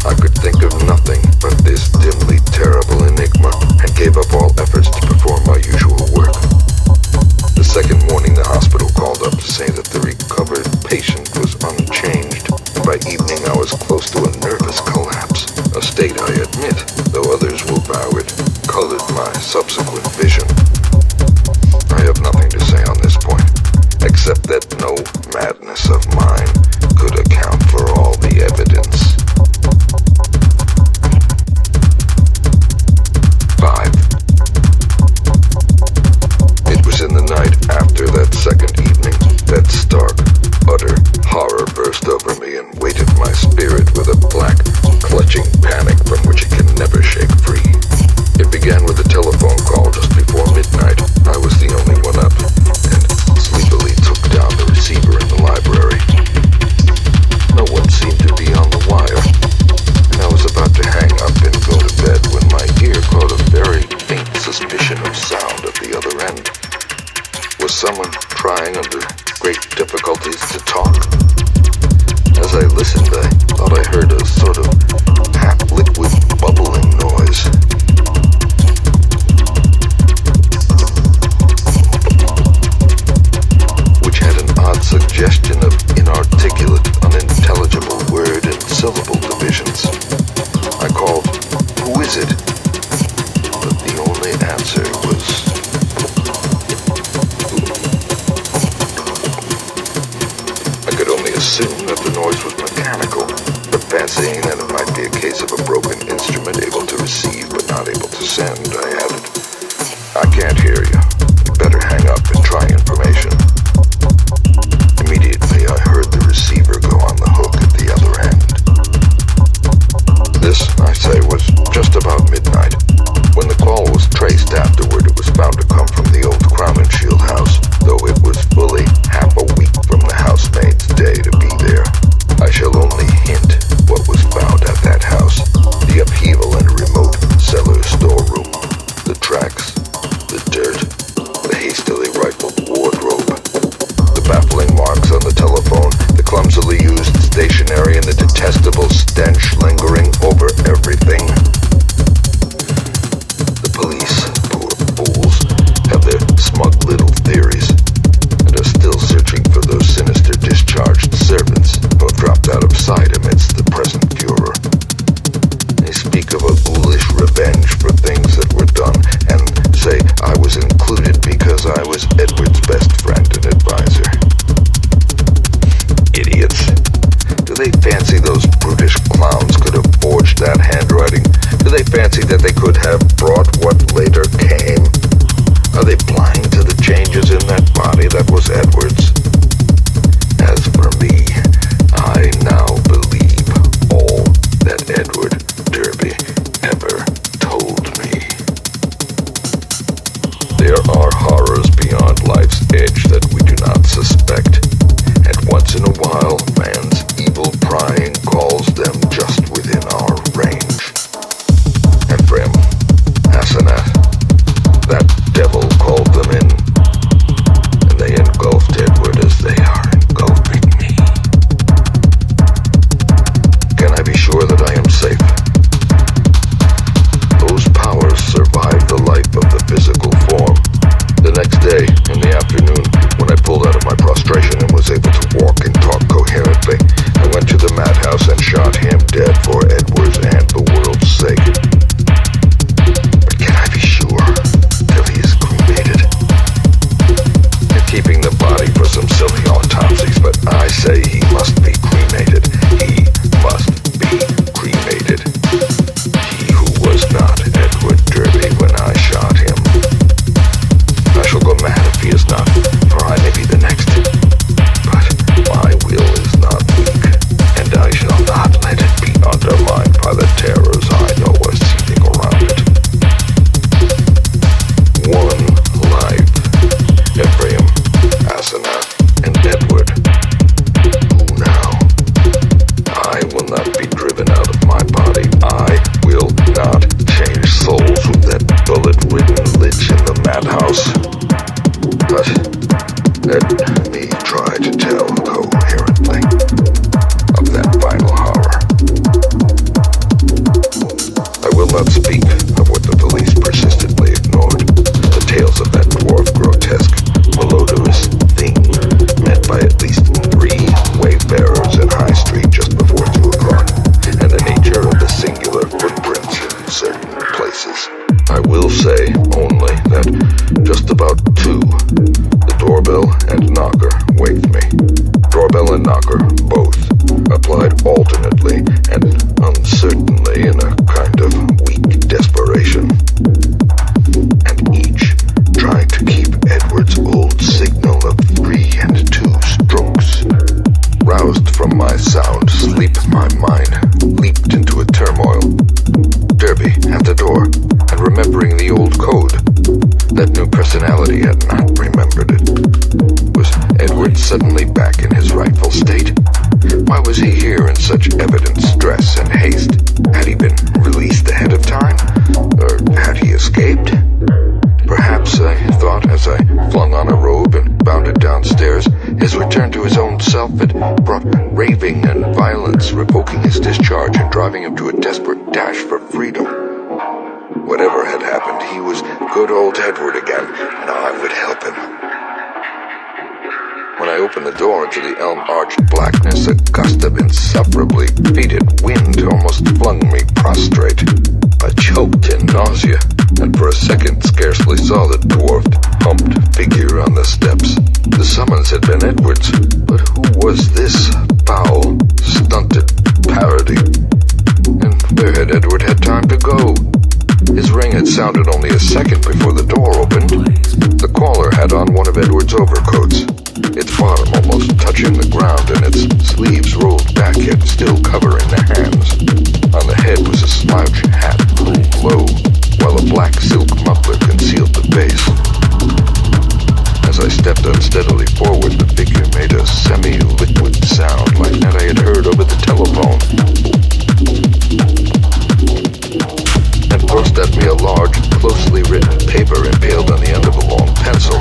I could think of nothing but this dimly terrible enigma and gave up all efforts to perform my usual work. The second morning the hospital called up to say that the recovered patient was unchanged, and by evening I was close to a nervous collapse, a state I admit, though others will vow it, colored my subsequent vision. I have nothing to say on this point, except that no madness of mine could account for all the evidence. 5. It was in the night after that second evening that stark, utter horror burst over me and weighted my spirit with a black, clutching panic from which it can never shake free. It began with a telephone call just before midnight. I was the only one up, and sleepily took down the receiver in the library. No one seemed to be on the wire, and I was about to hang up and go to bed when my ear caught a very faint suspicion of sound at the other end. Was someone trying under great difficulties to talk? As I listened, I thought I heard a sort of half-liquid bubbling noise. Which had an odd suggestion of inarticulate, unintelligible word and syllable divisions. I called, "Who is it?" But the only answer was, I could only assume that the noise was mechanical, but fancying that it might be a case of a broken instrument able to receive but not able to send, I added, "I can't hear you. You better hang up and try information." Immediately I heard the receiver go on the hook at the other end. This, I say, was just about midnight. When the call was traced afterward, it was found to come from the old Crown and Shield house, though it was fully half a week from the housemaid's day to be there. I shall only hint what was found at that house: the upheaval in a remote cellar storeroom, the tracks, the dirt, the hastily rifled wardrobe, the baffling marks on the telephone, the clumsily used stationery, and the detestable stench lingering over everything. The police, poor fools, have their smug little theories, and are still searching for those sinister discharged servants who have dropped out of sight amidst the present furor. They speak of a ghoulish revenge for things that were done, and say I was included because I was Edward's best friend and advisor. Idiots. Do they fancy those brutish clowns could have forged that handwriting? Do they fancy that they could have brought what later came? Are they blind to the changes in that body that was Edward's? As such evident stress and haste? Had he been released ahead of time? Or had he escaped? Perhaps, I thought as I flung on a robe and bounded downstairs, his return to his own self had brought raving and violence, revoking his discharge and driving him to a desperate dash for freedom. Whatever had happened, he was good old Edward again, and I would help him. When I opened the door into the elm-arched blackness, a gust of insufferably fetid wind almost flung me prostrate. I choked in nausea, and for a second scarcely saw the dwarfed, humped figure on the steps. The summons had been Edward's, but who was this foul, stunted parody? And where had Edward had time to go? His ring had sounded only a second before the door opened. The caller had on one of Edward's overcoats, its bottom almost touching the ground and its sleeves rolled back yet still covering the hands. On the head was a slouch hat pulled low, while a black silk muffler concealed the base. As I stepped unsteadily forward, the figure made a semi-liquid sound like that I had heard over the telephone, and thrust at me a large, closely written paper impaled on the end of a long pencil.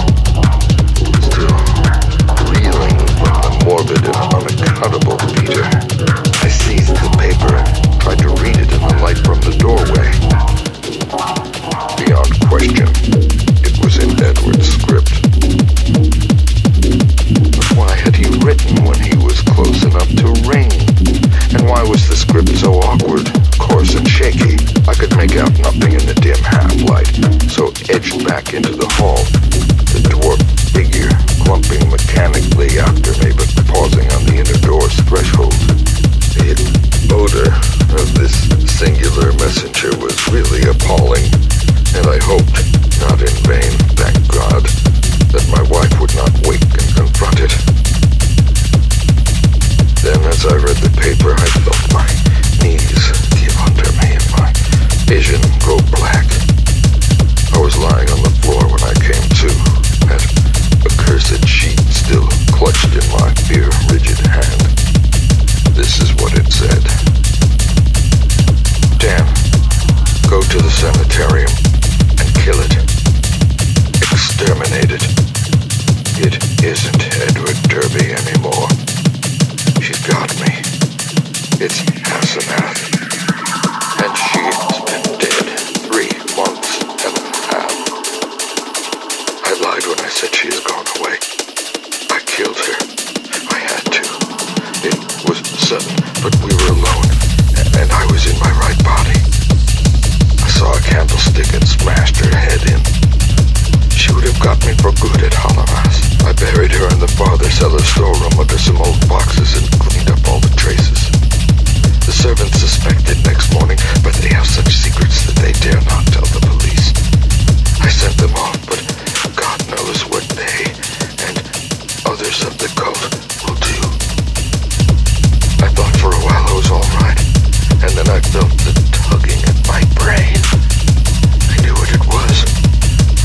Still reeling from the morbid and unaccountable Peter, I seized the paper and tried to read it in the light from the doorway. Beyond question, it was in Edward's script. But why had he written when he was close enough to ring? And why was the script so awkward, coarse, and shaky? I could make out nothing in the dim half-light, so edged back into the hall, the dwarf figure clumping mechanically after me, but pausing on the inner door's threshold. The odor of this singular messenger was really appalling, and I hoped, not in vain, thank God, that my wife would not wake and confront it. Then, as I read the paper, I felt my knees give under me and my vision go black. I was lying on the floor when I came to, that accursed sheet still clutched in my fear-rigid hand. This is what it said. Dan, go to the sanitarium and kill it. Exterminate it. It isn't Edward Derby anymore. She's got me. It's Asenath. And she's been dead 3 months and a half. I lied when I said she has gone away. I killed her. I had to. It was sudden, but we were alone, and I was in my right body. I saw a candlestick and smashed her head in. She would have got me for good at Halamas. I buried her in the farther cellar storeroom under some old boxes and cleaned up all the traces. The servants suspected next morning, but they have such secrets that they dare not tell the police. I sent them off, but God knows what they and others of the cult will do. I thought for a while I was all right, and then I felt the tugging at my brain. I knew what it was.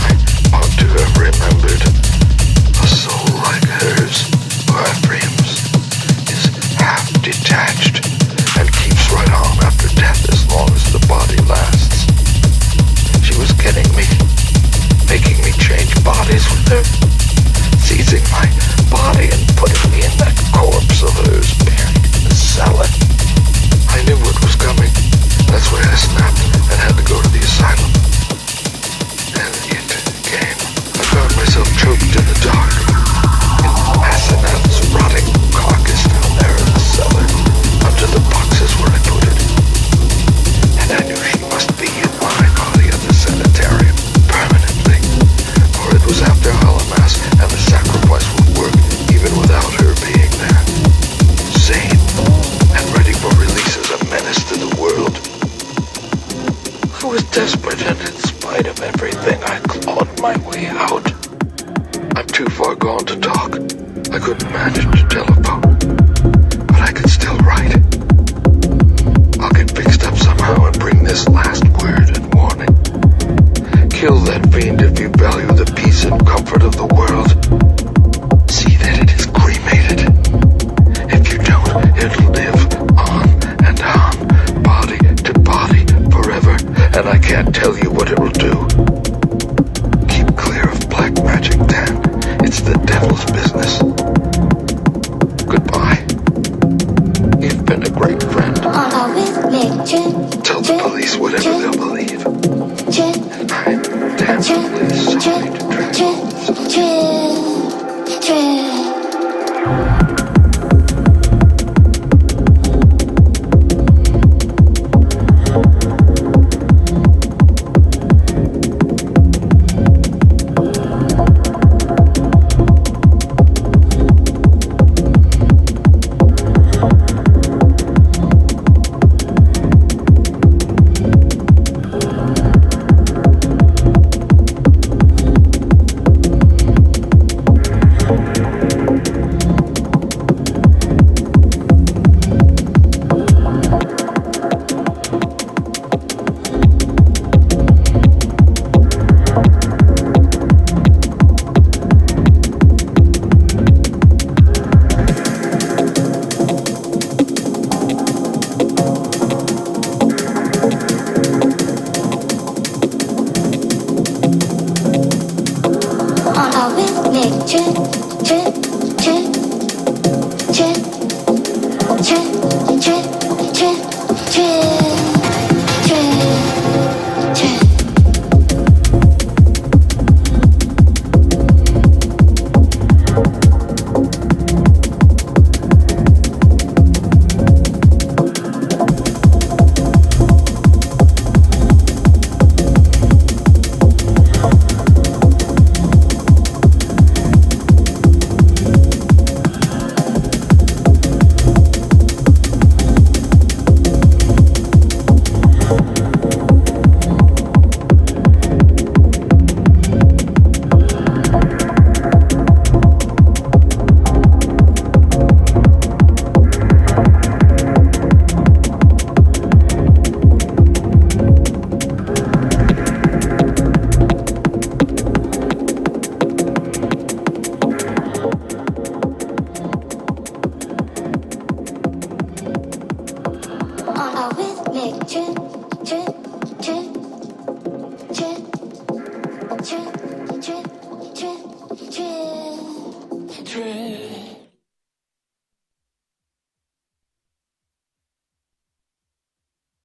I ought to have remembered. A soul like hers, or Ephraim's, is half detached and keeps right on after death as long as the body lasts. She was getting me, making me change bodies with her, seizing my body and putting me in that corpse of hers buried in the cellar. I knew what was coming. That's why I snapped and had to go to the asylum. And it came. I found myself choked in the dark. Asenath's rotting carcass down there in the cellar, under the boxes where I put it. And I knew she must be in my body at the sanitarium, permanently. For it was after Halamas, and the sacrifice would work even without her being there. Sane, and ready for release as a menace to the world. I was desperate, and in spite of everything, I clawed my way out. I'm too far gone to talk. I couldn't manage to telephone, but I could still write. I'll get fixed up somehow and bring this last word and warning. Kill that fiend if you value the peace and comfort of the world. See that it is cremated. If you don't, it'll live on. Tell the police whatever they'll believe. I'm damnably sorry to drag you. With me,